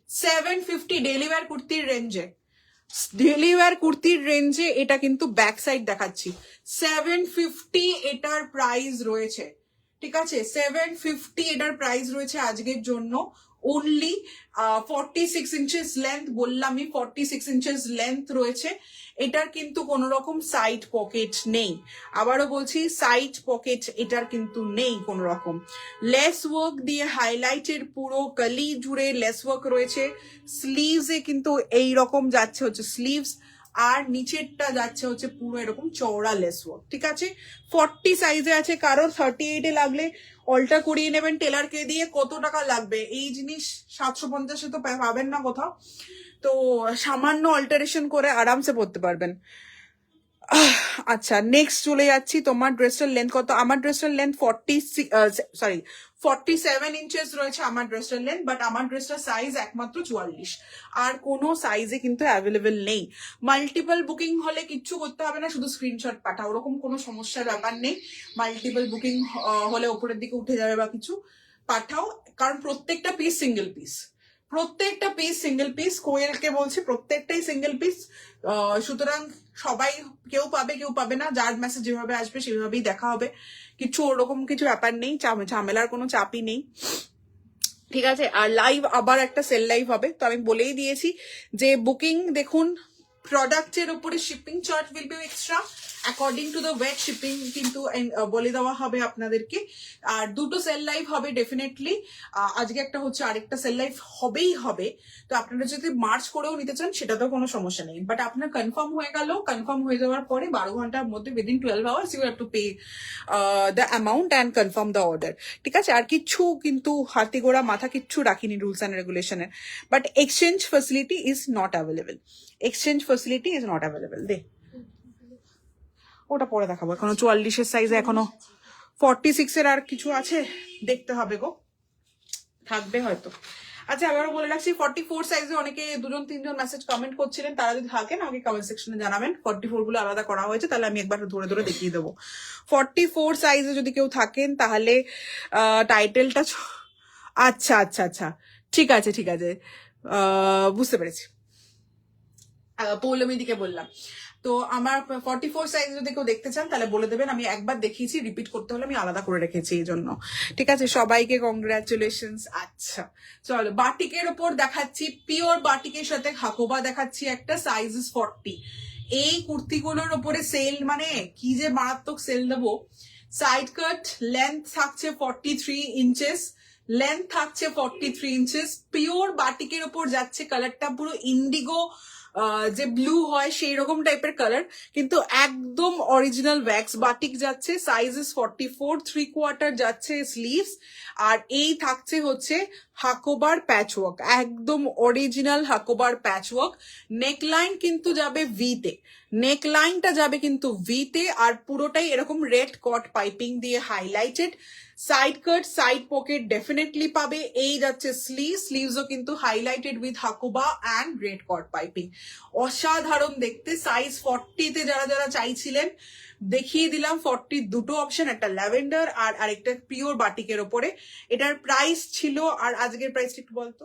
750 ডেলি ওয়্যার কুর্তির রেঞ্জে। ডেলি ওয়্যার কুর্তির রেঞ্জে এটা কিন্তু ব্যাক সাইড দেখাচ্ছি, 750 এটার প্রাইস রয়েছে। ঠিক আছে, 750 এটার প্রাইস রয়েছে আজকের জন্য। অনলি 46 ইঞ্চেস লেন্থ, বললামই 46 ইঞ্চেস লেন্থ রয়েছে। এটার কিন্তু কোন রকম সাইড পকেট নেই, আবারও বলছি সাইড পকেট এটার কিন্তু নেই কোন রকম। লেস ওয়ার্ক দিয়ে হাইলাইটের, পুরো গলি জুড়ে লেস ওয়ার্ক রয়েছে। স্লিভসে কিন্তু এই রকম যাচ্ছে হচ্ছে স্লিভস, আর নিচেরটা যাচ্ছে হচ্ছে পুরো এরকম চওড়া লেস ওয়ার্ক। ঠিক আছে, 40 সাইজে আছে, কারোর 38-এ লাগলে অল্টার করিয়ে নেবেন টেলারকে দিয়ে। কত টাকা লাগবে এই জিনিস? 750-এ তো পাবেন না কোথাও, তো সামান্য অল্টারেশন করে আরামসে পরতে পারবেন। আচ্ছা, নেক্সট চলে যাচ্ছি। তোমার ড্রেসটার লেন্থ কত? আমার ড্রেসটার লেন্থ 47 ইঞ্চেস রয়েছে আমার ড্রেসটার লেন্থ, বাট আমার ড্রেসটার সাইজ একমাত্র 44, আর কোনো সাইজে কিন্তু অ্যাভেলেবেল নেই। মাল্টিপল বুকিং হলে কিচ্ছু করতে হবে না, শুধু স্ক্রিনশট পাঠাও, ওরকম কোনো সমস্যার ব্যাপার নেই। মাল্টিপল বুকিং হলে ওপরের দিকে উঠে যাবে বা কিছু, পাঠাও, কারণ প্রত্যেকটা পিস সিঙ্গেল পিস, প্রত্যেকটা পিস সিঙ্গেল পিস। কোয়েলকে বলছি প্রত্যেকটাই সিঙ্গেল পিস, সুতরাং সবাই, কেউ পাবে কেউ পাবে না, যার মেসেজ যেভাবে আসবে সেভাবেই দেখা হবে, কিছু ওরকম কিছু ব্যাপার নেই, ঝামেলার কোনো চাপই নেই। ঠিক আছে, আর লাইভ আবার একটা সেল লাইভ হবে, তো আমি বলেই দিয়েছি যে বুকিং দেখুন, প্রোডাক্টের উপরে shipping charge will be extra according to the weight shipping, কিন্তু বলে দেওয়া হবে আপনাদেরকে। আর দুটো সেল লাইভ হবে ডেফিনেটলি, আজকে একটা হচ্ছে, আরেকটা সেল লাইভ হবেই হবে। তো আপনারা যদি মার্চ করেও নিতে চান সেটাতেও কোনো সমস্যা নেই, বাট আপনার কনফার্ম হয়ে গেল, কনফার্ম হয়ে যাওয়ার পরে 12 ঘন্টার মধ্যে within 12 hours you have to pay the amount and confirm the order. ঠিক আছে, আর কিচ্ছু কিন্তু হাতি গোড়া মাথা কিচ্ছু রাখিনি রুলস অ্যান্ড রেগুলেশনের। But exchange facility is not available, exchange facility is not available. দে ওটা পরে দেখাবো, এখনো 44-এর সাইজে, এখনো 46-এর আর কিছু আছে, দেখতে হবে গো, থাকবে হয়তো। আচ্ছা, আবারও বলে রাখছি 44 সাইজে অনেকে 2-3জন মেসেজ কমেন্ট করছিলেন, তারা যদি থাকেন আমাকে কমেন্ট সেকশনে জানাবেন। 44 গুলো আলাদা করা হয়েছে, তাহলে আমি একবার ধরে ধরে দেখিয়ে দেবো। 44 সাইজে যদি কেউ থাকেন তাহলে টাইটেলটা, আচ্ছা আচ্ছা আচ্ছা, ঠিক আছে ঠিক আছে, বুঝতে পেরেছি, পৌলমীদিকে বললাম। তো আমার 44 সাইজ যদি কেউ দেখতে চান তাহলে বলে দেবেন, আমি একবার দেখিয়েছি, রিপিট করতে হলে আমি আলাদা করে রেখেছি এই জন্য। ঠিক আছে, সবাইকে কংগ্রাচুলেশনস। আচ্ছা চলো, বাটিকের ওপর দেখাচ্ছি, পিওর বাটিকের সাথে হাকোবা দেখাচ্ছি, একটা সাইজ 40। এই কুর্তিগুলোর ওপরে সেল মানে কি যে মারাত্মক সেল দেবো। সাইড কাট, লেন্থ থাকছে 43 ইঞ্চেস, লেন্থ থাকছে 43 ইঞ্চেস, পিওর বাটিকের ওপর যাচ্ছে, কালারটা পুরো ইন্ডিগো যে ব্লু হয় সেই রকম টাইপের কালার, কিন্তু একদম অরিজিনাল ওয়্যাক্স বাটিক যাচ্ছে। সাইজেস 44, 3/4 যাচ্ছে স্লিভস, আর এই থাকছে হচ্ছে হাকোবার প্যাচওয়ার্ক, একদম অরিজিনাল হাকোবার প্যাচওয়ার্ক। নেকলাইন কিন্তু যাবে ভিতে, নেকলাইনটা যাবে কিন্তু ভিতে, আর পুরোটাই এরকম রেড কট পাইপিং দিয়ে হাইলাইটেড। সাইড কাট, সাইড পকেট ডেফিনেটলি পাবে। এই যাচ্ছে স্লিভসও কিন্তু highlighted with হাকুবা and red caught piping, অসাধারণ দেখতে। সাইজ 40-তে যারা যারা চাইছিলেন দেখিয়ে দিলাম, 40 দুটো অপশন, একটা ল্যাভেন্ডার আর আরেকটা পিওর বাটিকের ওপরে। এটার প্রাইস ছিল, আর আজকের প্রাইসটা একটু বলতো,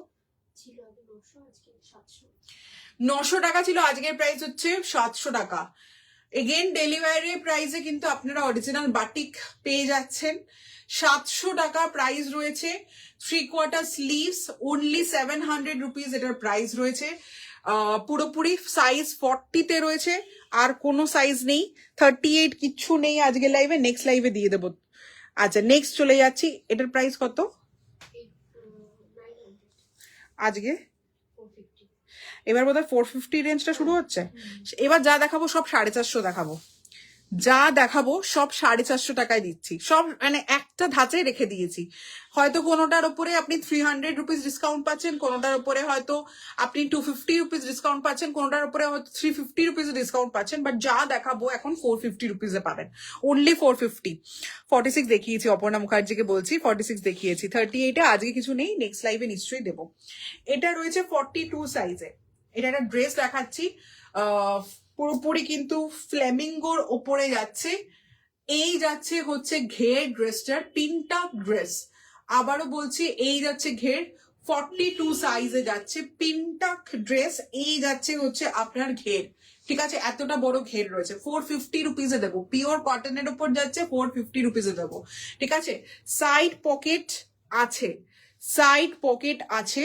900 টাকা ছিল, আজকের প্রাইস হচ্ছে 700 টাকা। এগেন ডেলিভারি প্রাইসে কিন্তু আপনারা অরিজিনাল বাটিক পেয়ে যাচ্ছেন। 700 টাকা প্রাইস রয়েছে। 3/4 স্লিভস অনলি 700 রুপিস এটার প্রাইস রয়েছে। পুরোপুরি সাইজ 40-তে রয়েছে, আর কোনো সাইজ নেই। 38 কিচ্ছু নেই আজকে লাইভে, নেক্সট লাইভে দিয়ে দেবো। আচ্ছা নেক্সট চলে যাচ্ছি। এটার প্রাইস কত আজকে? এবার বোধহয় 450 রেঞ্জটা শুরু হচ্ছে। এবার যা দেখাবো সব 450 দেখাবো, যা দেখাবো সব 450 টাকায় দিচ্ছি, সব মানে একটা ধাঁচে রেখে দিয়েছি। হয়তো কোনোটার উপরে আপনি 300 রুপিস ডিসকাউন্ট পাচ্ছেন, কোনোটার উপরে হয়তো আপনি 250 রুপিস ডিসকাউন্ট পাচ্ছেন, কোনোটার উপরে হয়তো 350 রুপিস ডিসকাউন্ট পাচ্ছেন, বাট যা দেখাবো এখন 450 রুপিসে পাবেন, অনলি 450। 46 দেখিয়েছি, অপর্ণা মুখার্জিকে বলছি 46 দেখিয়েছি। 38-এ আজকে কিছু নেই, নেক্সট লাইভে নিশ্চয়ই দেবো। এটা রয়েছে 42 সাইজে। এটা একটা ড্রেস দেখাচ্ছি, পুরোপুরি কিন্তু ফ্লেমিঙ্গোর ওপরে যাচ্ছে। এই যাচ্ছে হচ্ছে ঘের ড্রেসটার, তিনটা ড্রেস, আবারও বলছি এই যাচ্ছে ঘের, 42 সাইজে যাচ্ছে পিনটাক ড্রেস। এই যাচ্ছে হচ্ছে আপনার ঘের, ঠিক আছে, এতটা বড় ঘের রয়েছে। 450 রুপিসে দেবো, পিওর কটনের উপর যাচ্ছে, 450 রুপিসে দেবো, ঠিক আছে। সাইড পকেট আছে, সাইড পকেট আছে,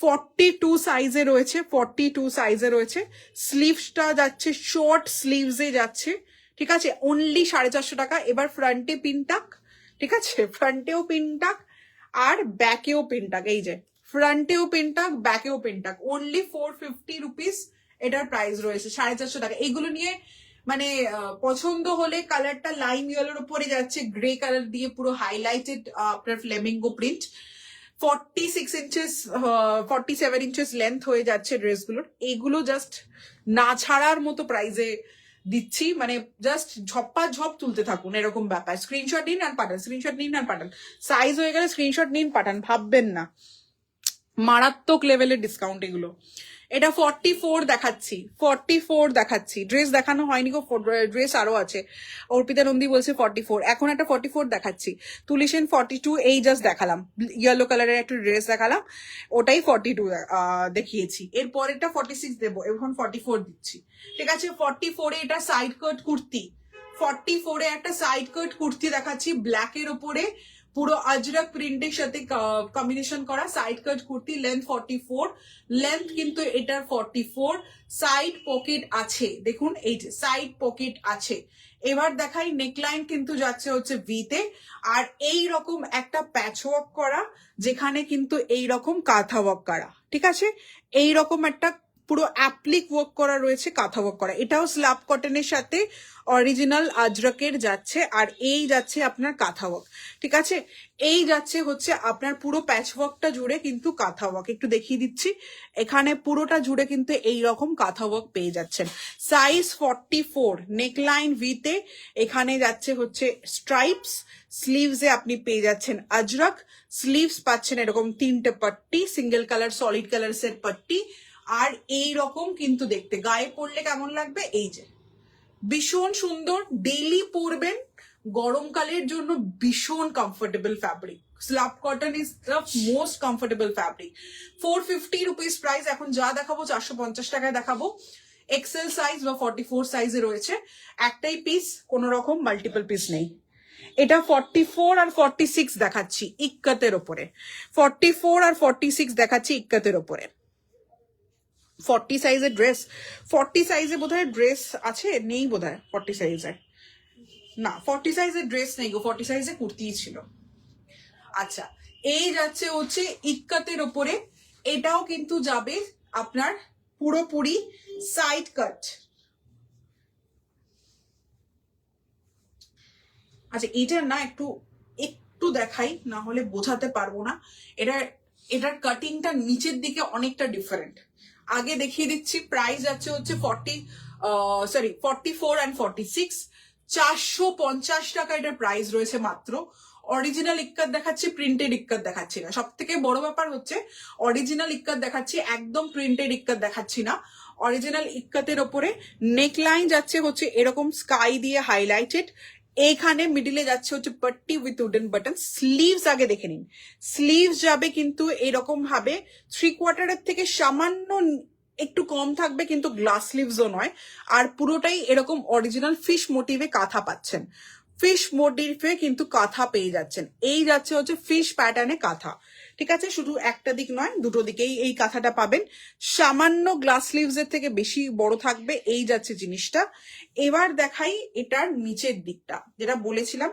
42 সাইজে রয়েছে, 42 সাইজে রয়েছে। স্লিভসটা যাচ্ছে শর্ট স্লিভসে যাচ্ছে, ঠিক আছে, অনলি 450 টাকা। এবার ফ্রন্টে পিনটাক, ঠিক আছে, ফ্রন্টেও পিনটাক আর ব্যাকেও পিনটাক, এই যে ফ্রন্টেও পিনটাক ব্যাকেও পিনটাক, অনলি 450 রুপিস এটার প্রাইস রয়েছে, 450 টাকা। এগুলো নিয়ে মানে পছন্দ হলে, কালারটা লাইম ইয়েলোর উপরে যাচ্ছে, গ্রে কালার দিয়ে পুরো হাইলাইটেড আপনার Flamengo print. 46 inches 47 inches length হয়ে যাচ্ছে ড্রেসগুলোর। এইগুলো জাস্ট না ছাড়ার মতো প্রাইজে দিচ্ছি, মানে জাস্ট ঝপ্পা ঝপ তুলতে থাকুন, এরকম ব্যাপার। স্ক্রিনশট নিন আর পাঠান, স্ক্রিনশট নিন আর পাঠান, সাইজ হয়ে গেলে স্ক্রিনশট নিন পাঠান, ভাববেন না। মারাত্মক লেভেলের ডিসকাউন্ট এগুলো। এটা 44 দেখাচ্ছি, 44 দেখাচ্ছি। ড্রেস দেখানো হয়নি গো, ড্রেস আরো আছে। অর্পিতা নন্দী বলছে 44, এখন একটা 44 দেখাচ্ছি। তুলিসেন 42, এই জাস্ট দেখালাম, ইয়েলো কালারের একটা ড্রেস দেখালাম, ওটাই 42 দেখিয়েছি। এরপরেরটা 46 দেবো, এখন 44 দিচ্ছি, ঠিক আছে। 44-এ এটা সাইড কাট কুর্তি, 44-এ একটা সাইড কাট কুর্তি দেখাচ্ছি, ব্ল্যাকের ওপরে পুরো আজরাক প্রিন্টের সাথে কম্বিনেশন করা সাইড কাট কুর্তি, লেন্থ 44, লেন্থ কিন্তু এটার 44। সাইড পকেট আছে, দেখুন এই যে সাইড পকেট আছে। এবার দেখাই নেকলাইন কিন্তু যাচ্ছে হচ্ছে ভিতে, আর এই রকম একটা প্যাচ ওয়ার্ক করা, যেখানে কিন্তু এই রকম কাঁথা ওয়ার্ক করা, ঠিক আছে, এই রকম একটা পুরো অ্যাপ্লিক ওয়ার্ক করা রয়েছে, কাঁথা ওয়ার্ক করা। এটাও স্ল্যাব কটনের সাথে অরিজিনাল আজরাকের যাচ্ছে, আর এই যাচ্ছে আপনার কাঁথা ওয়ার্ক, ঠিক আছে। এই যাচ্ছে হচ্ছে আপনার পুরো প্যাচ ওয়ার্কটা জুড়ে কিন্তু কাঁথা ওয়ার্ক, একটু দেখিয়ে দিচ্ছি। এখানে পুরোটা জুড়ে কিন্তু এই রকম কাঁথা ওয়ার্ক পেয়ে যাচ্ছেন। সাইজ 44, নেকলাইন ভিতে, এখানে যাচ্ছে হচ্ছে স্ট্রাইপস, স্লিভসে আপনি পেয়ে যাচ্ছেন আজরাক, স্লিভস পাচ্ছেন এরকম 3টে পাট্টি, single colour solid colour set পাট্টি, আর এই রকম কিন্তু দেখতে গায়ে পরলে কেমন লাগবে, এই যে ভীষণ সুন্দর, ডেইলি পরবেন, গরমকালের জন্য ভীষণ comfortable fabric. Slab cotton is the most comfortable fabric. 450 rupees price. এখন যা দেখাবো 450 টাকায় দেখাবো। এক্সেল সাইজ বা 44 সাইজে রয়েছে, একটাই পিস, কোনো রকম মাল্টিপল পিস নেই। এটা 44 আর 46 দেখাচ্ছি ইক্কাতের ওপরে, 44 আর 46 দেখাচ্ছি ইক্কাতের ওপরে। 40 সাইজের ড্রেস, 40 সাইজে বোধহয় ড্রেস আছে, নেই বোধহয় 40 সাইজে, না 40 সাইজের ড্রেস নেই গো, 40 সাইজে কুর্তি ছিল। আচ্ছা, এই যাচ্ছে হচ্ছে ইক্কাতের ওপরে, এটাও কিন্তু যাবে আপনার পুরোপুরি সাইড কাট। আচ্ছা এটা না একটু একটু দেখাই, না হলে বোঝাতে পারবো না। এটার কাটিংটা নিচের দিকে অনেকটা ডিফারেন্ট। আগে দেখিয়ে দিচ্ছি, প্রাইস যাচ্ছে হচ্ছে 44 and 46, 450 টাকা এটার প্রাইস রয়েছে মাত্র। অরিজিনাল ইক্কাত দেখাচ্ছি, প্রিন্টেড ইক্কাত দেখাচ্ছি না। সব থেকে বড় ব্যাপার হচ্ছে অরিজিনাল ইক্কাত দেখাচ্ছি, একদম প্রিন্টেড ইক্কাত দেখাচ্ছি না। অরিজিনাল ইক্কাতের ওপরে নেকলাইন যাচ্ছে হচ্ছে এরকম স্কাই দিয়ে হাইলাইটেড, এইখানে মিডিলে যাচ্ছে হচ্ছে Pattabhi with wooden button. Sleeves আগে দেখে নিন, স্লিভস যাবে কিন্তু এরকম ভাবে 3/4 থেকে সামান্য একটু কম থাকবে, কিন্তু গ্লাস স্লিভসও নয়, আর পুরোটাই এরকম অরিজিনাল ফিশ মোটিভে কাঁথা পাচ্ছেন। ফিশ মোটিফে কিন্তু কাঁথা পেয়ে যাচ্ছেন। এই যাচ্ছে হচ্ছে ফিশ প্যাটার্নে কাঁথা, ঠিক আছে? শুধু একটা দিক নয়, দুটো দিকেই এই কাঁথাটা পাবেন। সামান্য গ্লাস স্লিভস এর থেকে বেশি বড় থাকবে, এই যাচ্ছে জিনিসটা। এবার দেখাই এটার নিচের দিকটা, যেটা বলেছিলাম।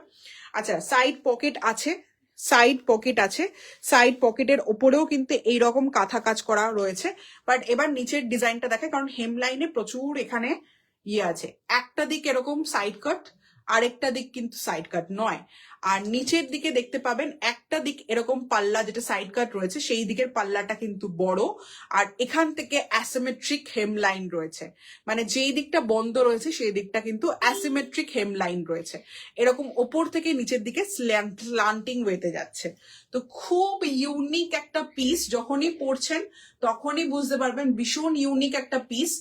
আচ্ছা, সাইড পকেট আছে, সাইড পকেট আছে, সাইড পকেটের ওপরেও কিন্তু এইরকম কাঁথা কাজ করা রয়েছে। বাট এবার নিচের ডিজাইনটা দেখে, কারণ হেমলাইনে প্রচুর এখানে আছে। একটা দিক এরকম সাইড কাট, আরেকটা দিক কিন্তু সাইড কাট নয়। আর নিচের দিকে দেখতে পাবেন একটা দিক এরকম পাল্লা, যেটা সাইড কাট রয়েছে সেই দিকের পাল্লাটা কিন্তু বড়। আর এখান থেকে অ্যাসিমেট্রিক হেমলাইন রয়েছে, মানে যেই দিকটা বন্ধ রয়েছে সেই দিকটা কিন্তু অ্যাসিমেট্রিক হেমলাইন রয়েছে। এরকম ওপর থেকে নিচের দিকে স্ল্যান্টিং ওয়েতে যাচ্ছে। তো খুব ইউনিক একটা পিস, যখনই পড়ছেন তখনই বুঝতে পারবেন ভীষণ ইউনিক একটা পিস,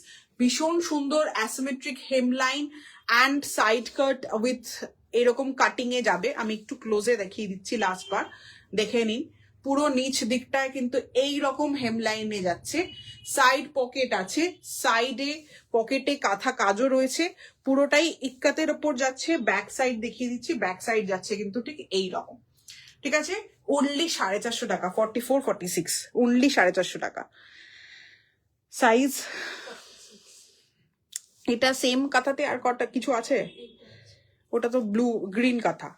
ভীষণ সুন্দর asymmetric hemline and side cut with এরকম কাটিং এ যাবে। আমি একটু ক্লোজে দেখিয়ে দিচ্ছি, লাস্ট বার দেখে নিন। পুরো নিচ দিকটায় কিন্তু এই রকম হেমলাইনে যাচ্ছে, সাইড পকেট আছে, সাইডে পকেটে কাঁথা কাজও রয়েছে, পুরোটাই ইক্কাতের ওপর যাচ্ছে। ব্যাক সাইড দেখিয়ে দিচ্ছি, ব্যাক সাইড যাচ্ছে কিন্তু ঠিক এই রকম, ঠিক আছে? অনলি 450 টাকা, 44-46, অনলি 450 টাকা। সাইজ এটা সেম কাঁথাতে আর কটা কিছু আছে? ওটা তো ব্লু গ্রিন কাঁথা,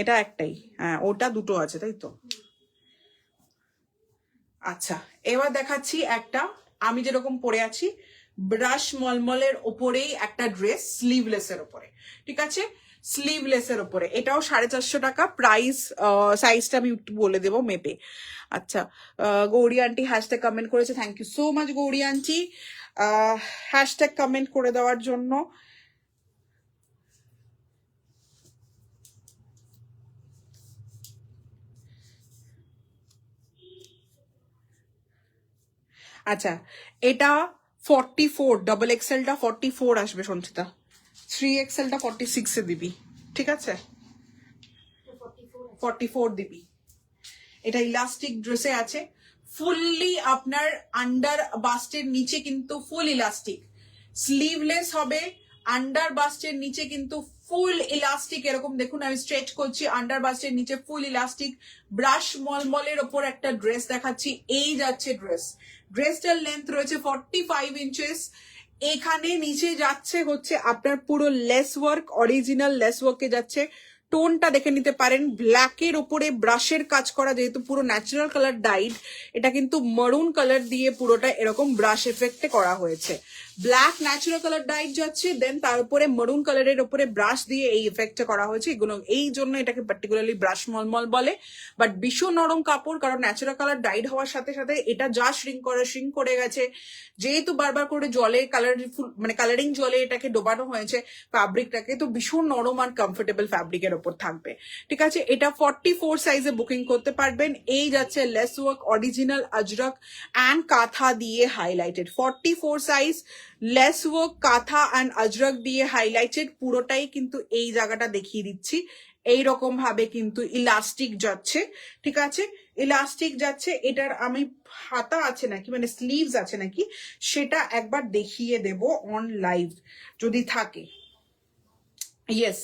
এটা একটাই, হ্যাঁ ওটা দুটো আছে তাই তো। আচ্ছা, এবার দেখাচ্ছি একটা আমি যেরকম পরে আছি, ব্রাশ মলমলের ওপরেই একটা ড্রেস, স্লিভলেস এর ওপরে, ঠিক আছে? স্লিভলেস এর ওপরে, এটাও 450 টাকা প্রাইস। সাইজটা আমি একটু বলে দেবো মেপে। আচ্ছা, গৌরী আন্টি হ্যাশট্যাগ কমেন্ট করেছে, thank you so much Gauri aunty hashtag comment করে দেওয়ার জন্য। আচ্ছা, এটা 44, ডাবল এক্সেলটা 44 আসবে সঞ্চিতা, 3XLটা 46 এ দিবি, ঠিক আছে? 44 দিবি। এটা ইলাস্টিক ড্রেসে আছে, ফুললি আপনার আন্ডার বাস্টের নিচে কিন্তু ফুল ইলাস্টিক, স্লিভলেস হবে, আন্ডার বাস্টের নিচে কিন্তু ফুল ইলাস্টিক। এরকম দেখুন আমি স্ট্রেচ করছি, আন্ডার বাস্টের নিচে ফুল ইলাস্টিক, ব্রাশ মলমলের ওপর একটা ড্রেস দেখাচ্ছি। এই যাচ্ছে ড্রেস, ড্রেসটার লেন্থ রয়েছে 45 ইঞ্চেস। এখানে নিচে যাচ্ছে হচ্ছে আপনার পুরো লেস ওয়ার্ক, অরিজিনাল লেস ওয়ার্কে যাচ্ছে। টোনটা দেখে নিতে পারেন, ব্ল্যাকের ওপরে ব্রাশের কাজ করা, যেহেতু পুরো ন্যাচারাল কালার ডাইড, এটা কিন্তু মারুন কালার দিয়ে পুরোটা এরকম ব্রাশ এফেক্টে করা হয়েছে। ব্ল্যাক ন্যাচারাল কালার ডাইড যাচ্ছে, দেন তার উপরে মারুন কালারের উপরে ব্রাশ দিয়ে এই এফেক্টটা করা হয়েছে। এগুলো এই জন্য এটাকে পার্টিকুলারলি ব্রাশ মলমল বলে। বাট ভীষণ নরম কাপড়, কারণ ন্যাচারাল কালার ডাইড হওয়ার সাথে সাথে এটা যা শ্রিঙ্ক করে গেছে, যেহেতু বারবার করে জলে মানে কালারিং জলে এটাকে ডোবানো হয়েছে ফ্যাব্রিকটাকে, তো ভীষণ নরম আর কমফোর্টেবল ফ্যাব্রিকের ওপর থাকবে, ঠিক আছে? এটা 44 সাইজে বুকিং করতে পারবেন। এই যাচ্ছে less work, original Ajrak and কাঁথা দিয়ে হাইলাইটেড, 44 সাইজ, লেস ওয়ার্ক, কাঁথা অ্যান্ড আজরক দিয়ে হাইলাইটেড। পুরোটাই কিন্তু এই জায়গাটা দেখিয়ে দিচ্ছি, এইরকম ভাবে কিন্তু ইলাস্টিক যাচ্ছে, ঠিক আছে? ইলাস্টিক যাচ্ছে। এটার আমি হাতা আছে নাকি, মানে স্লিভস আছে নাকি, সেটা একবার দেখিয়ে দেব অন লাইভ যদি থাকে। ইয়েস,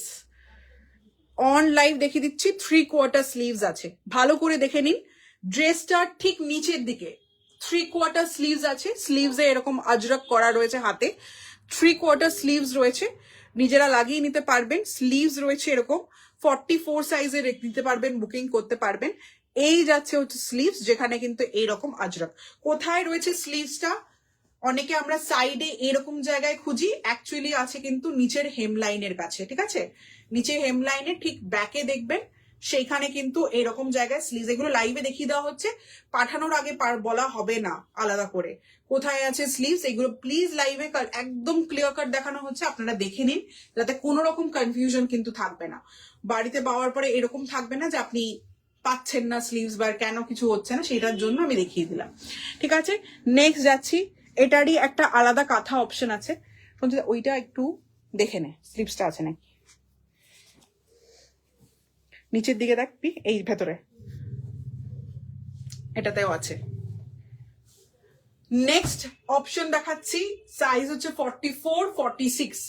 অন লাইভ দেখিয়ে দিচ্ছি, 3/4 স্লিভস আছে, ভালো করে দেখে নিন। ড্রেসটার ঠিক নিচের দিকে 3/4 স্লিভস আছে, স্লিভসে এরকম আজরক করা রয়েছে, হাতে 3/4 স্লিভস রয়েছে, নিজেরা লাগিয়ে নিতে পারবেন। স্লিভস রয়েছে এরকম 44 সাইজে নিতে পারবেন, বুকিং করতে পারবেন। এই যাচ্ছে হচ্ছে স্লিভস, যেখানে কিন্তু এইরকম আজরক। কোথায় রয়েছে স্লিভসটা? অনেকে আমরা সাইডে এরকম জায়গায় খুঁজি, অ্যাকচুয়ালি আছে কিন্তু নিচের হেমলাইনের কাছে, ঠিক আছে? নিচে হেমলাইনের ঠিক ব্যাকে দেখবেন, সেইখানে কিন্তু এরকম জায়গায় স্লিভস। এগুলো লাইভে দেখিয়ে দেওয়া হচ্ছে, পাঠানোর আগে বলা হবে না আলাদা করে কোথায় আছে স্লিভস। এগুলো প্লিজ লাইভে একদম ক্লিয়ার কাট দেখানো হচ্ছে, আপনারা দেখে নিন, যাতে কোনো রকম কনফিউশন কিন্তু থাকবে না। বাড়িতে পাওয়ার পরে এরকম থাকবে না যে আপনি পাচ্ছেন না স্লিভস বা কেন কিছু হচ্ছে না, সেটার জন্য আমি দেখিয়ে দিলাম, ঠিক আছে? নেক্সট যাচ্ছি, এটারই একটা আলাদা কাঁথা অপশন আছে, ওইটা একটু দেখে নে স্লিভসটা আছে নাকি। নিচের দিকে দেখবি, এই ভেতরে এটাতেও আছে। নেক্সট অপশন দেখাচ্ছি, সাইজ হচ্ছে 44-46,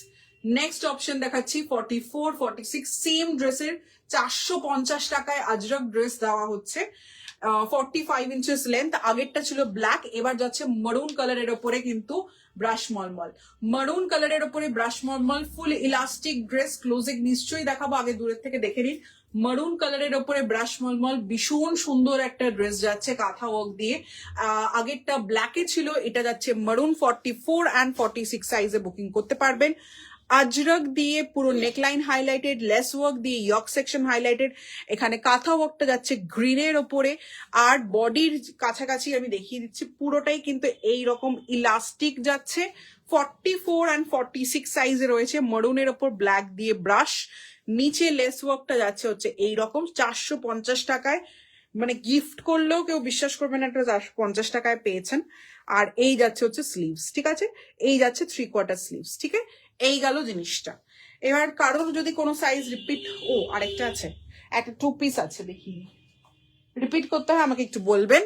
নেক্সট অপশন দেখাচ্ছি 44, 46 সেম ড্রেসের 450 টাকায় আজরক ড্রেস দেওয়া হচ্ছে। 45 ইঞ্চেস লেন্থ, আগেরটা ছিল ব্ল্যাক, এবার যাচ্ছে মারুন কালারের ওপরে কিন্তু ব্রাশ মলমল। মারুন কালারের ওপরে ব্রাশ মলমল ফুল ইলাস্টিক ড্রেস, ক্লোজে নিশ্চয়ই দেখাবো, আগে দূরের থেকে দেখে নিন। মারুন কালারের ওপরে ব্রাশ মলমল, ভীষণ সুন্দর একটা ড্রেস যাচ্ছে কাঁথা ওয়ার্ক দিয়ে। আগেরটা ব্ল্যাকে ছিল, এটা যাচ্ছে মারুন। 44 and 46 সাইজে বুকিং করতে পারবেন। আজরক দিয়ে পুরো নেকলাইন হাইলাইটেড, লেস ওয়ার্ক দিয়ে ইয়ক সেকশন হাইলাইটেড, এখানে কাঁথা ওয়ার্কটা যাচ্ছে গ্রিনের ওপরে, আর বডির কাছাকাছি আমি দেখিয়ে দিচ্ছি পুরোটাই কিন্তু এই রকম ইলাস্টিক যাচ্ছে। 44 and 46 সাইজে রয়েছে, মরুনের ওপর ব্ল্যাক দিয়ে ব্রাশ, নিচে লেস ওয়ার্কটা যাচ্ছে হচ্ছে এইরকম 450 টাকায়। মানে গিফট করলেও কেউ বিশ্বাস করবে না একটা 450 টাকায় পেয়েছেন। আর এই যাচ্ছে হচ্ছে স্লিভস, ঠিক আছে, এই যাচ্ছে 3/4 স্লিভস, ঠিক আছে। এই গেল জিনিসটা। এবার কারোর যদি কোনো সাইজ রিপিট, ও আরেকটা আছে, একটা 2 পিস আছে, দেখি রিপিট করতে হয় আমাকে একটু বলবেন।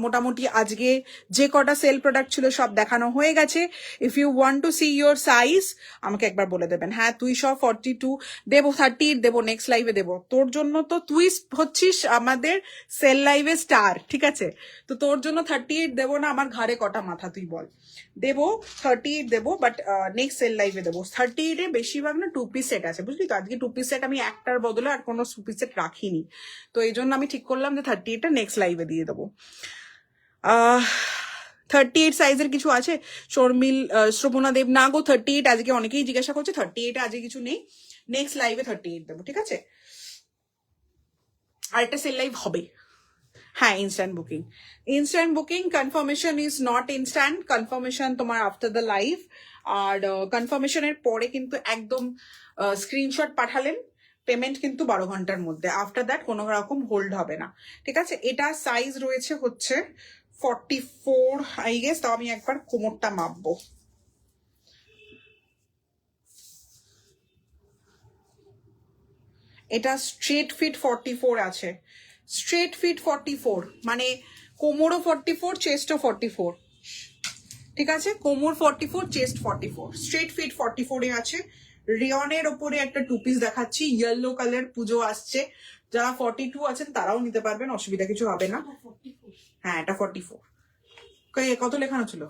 মোটামুটি আজকে যে কটা সেল প্রোডাক্ট ছিল সব দেখানো হয়ে গেছে। If you want to see your size আমাকে একবার বলে দেবেন। হ্যাঁ, তুই সব 42 দেবো, 30 দেবো, নেক্সট লাইভে দেবো। তোর জন্য তো তুই হচ্ছিস আমাদের সেল লাইভে স্টার, ঠিক আছে, তো তোর জন্য 38 দেবো না, আমার ঘাড়ে কটা মাথা তুই বল। দেবো 38 দেবো, বাট নেক্সট সেল লাইভে দেবো। 38-এ বেশিরভাগ না 2 পিস সেট আছে, বুঝলি তো। আজকে 2 পিস সেট আমি একটার বদলে আর কোনো 2 পিস সেট রাখিনি, তো এই জন্য আমি ঠিক করলাম যে 38-টা নেক্সট লাইভে দিয়ে দেবো। 38 সাইজের কিছু আছে শর্মিল, শ্রবণা দেব? না গো, 38 আজকে অনেকেই জিজ্ঞাসা করছে, 38 আজকে কিছু নেই, নেক্সট লাইভে 38 দেবো, ঠিক আছে। আরেকটা সেল লাইভ হবে। হ্যাঁ, instant booking, instant booking. Confirmation is not instant, confirmation তোমার আফটার দ্য লাইভ। আর কনফার্মেশনের পরে কিন্তু একদম স্ক্রিনশট পাঠালেন, পেমেন্ট কিন্তু 12 ঘন্টার মধ্যে। আফটার দ্যাট কোনো রকম হোল্ড হবে না, ঠিক আছে। এটা সাইজ রয়েছে হচ্ছে 44 আই গেস। তাও আমি একবার কোমরটা মাপবো। এটা স্ট্রেট ফিট 44 আছে, স্ট্রেট ফিট 44, মানে কোমরও 44, চেস্টও 44, ঠিক আছে। কোমর 44, চেস্ট 44, স্ট্রেট ফিট 44-এ আছে। রিয়নের ওপরে একটা 2 পিস দেখাচ্ছি, ইয়েলো কালার, পুজো আসছে, যারা 42 আছেন তারাও নিতে পারবেন, অসুবিধা কিছু হবে না। হ্যাঁ, এটা 44। কত লেখানো ছিল?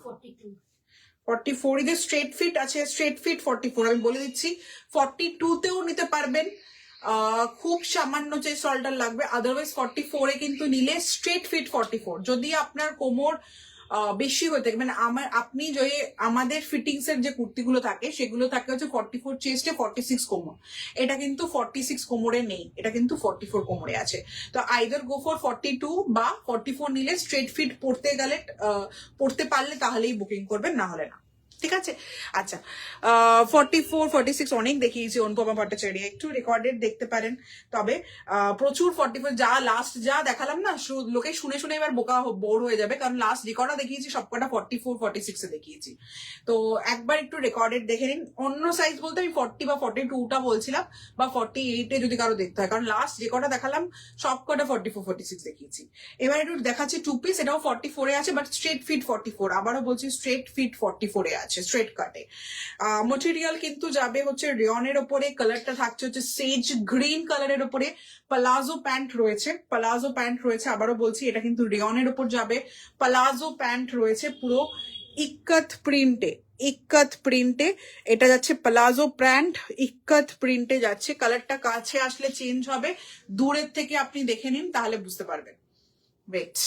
44। এদের স্ট্রেট ফিট আছে, স্ট্রেট ফিট 44, আমি বলে দিচ্ছি। 42-তেও নিতে পারবেন, খুব সামান্য যে সল্টার লাগবে, আদারওয়াইজ 44-এ কিন্তু নিলে স্ট্রেট ফিট 44। যদি আপনার কোমর বেশি হয়ে থাকে, মানে আপনি যে আমাদের ফিটিংস এর যে কুর্তিগুলো থাকে সেগুলো থাকে হচ্ছে 44 চেস্টে, 46 কোমর। এটা কিন্তু 46 কোমরে নেই, এটা কিন্তু 44 কোমরে আছে। তো আইদার গো ফর 42 বা 44 নিলে স্ট্রেট ফিট পড়তে পারলে তাহলেই বুকিং করবেন, না হলে না, ঠিক আছে। আচ্ছা, 44, 46 অনেক দেখিয়েছি। অনুপমা ভট্টাচার্য একটু রেকর্ডেড দেখতে পারেন। তবে প্রচুর 44 যা লাস্ট যা দেখালাম না, লোকে শুনে শুনে এবার বোর হয়ে যাবে, কারণ লাস্ট যে কটা দেখিয়েছি সবকটা 44, 46-এ দেখিয়েছি। তো একবার একটু রেকর্ডেড দেখে নিন। অন্য সাইজ বলতে আমি 40 বা 42টা বলছিলাম, বা 48-এ যদি কারো দেখতে হয়, কারণ লাস্ট যে কটা দেখালাম সবকটা 44, 46 দেখিয়েছি। এবার একটু দেখাচ্ছি 2 পিস, এটাও 44-এ আছে, বাট স্ট্রেট ফিট 44। আবারও বলছি, স্ট্রেট ফিট 44-এ আছে, স্ট্রেট কাটে। মেটেরিয়াল কিন্তু যাবে হচ্ছে রিয়নের ওপরে, কালারটা থাকছে হচ্ছে সেজ গ্রিন কালারের ওপরে। পালাজো প্যান্ট রয়েছে, পালাজো প্যান্ট রয়েছে, আবারও বলছি এটা কিন্তু রিয়নের ওপর যাবে। পালাজো প্যান্ট রয়েছে পুরো ইক্কত প্রিন্টে, ইক্কত প্রিন্টে এটা যাচ্ছে। পালাজো প্যান্ট ইক্কত প্রিন্টে যাচ্ছে। কালারটা কাছে আসলে চেঞ্জ হবে, দূরের থেকে আপনি দেখে নিন তাহলে বুঝতে পারবেন। ওয়েট,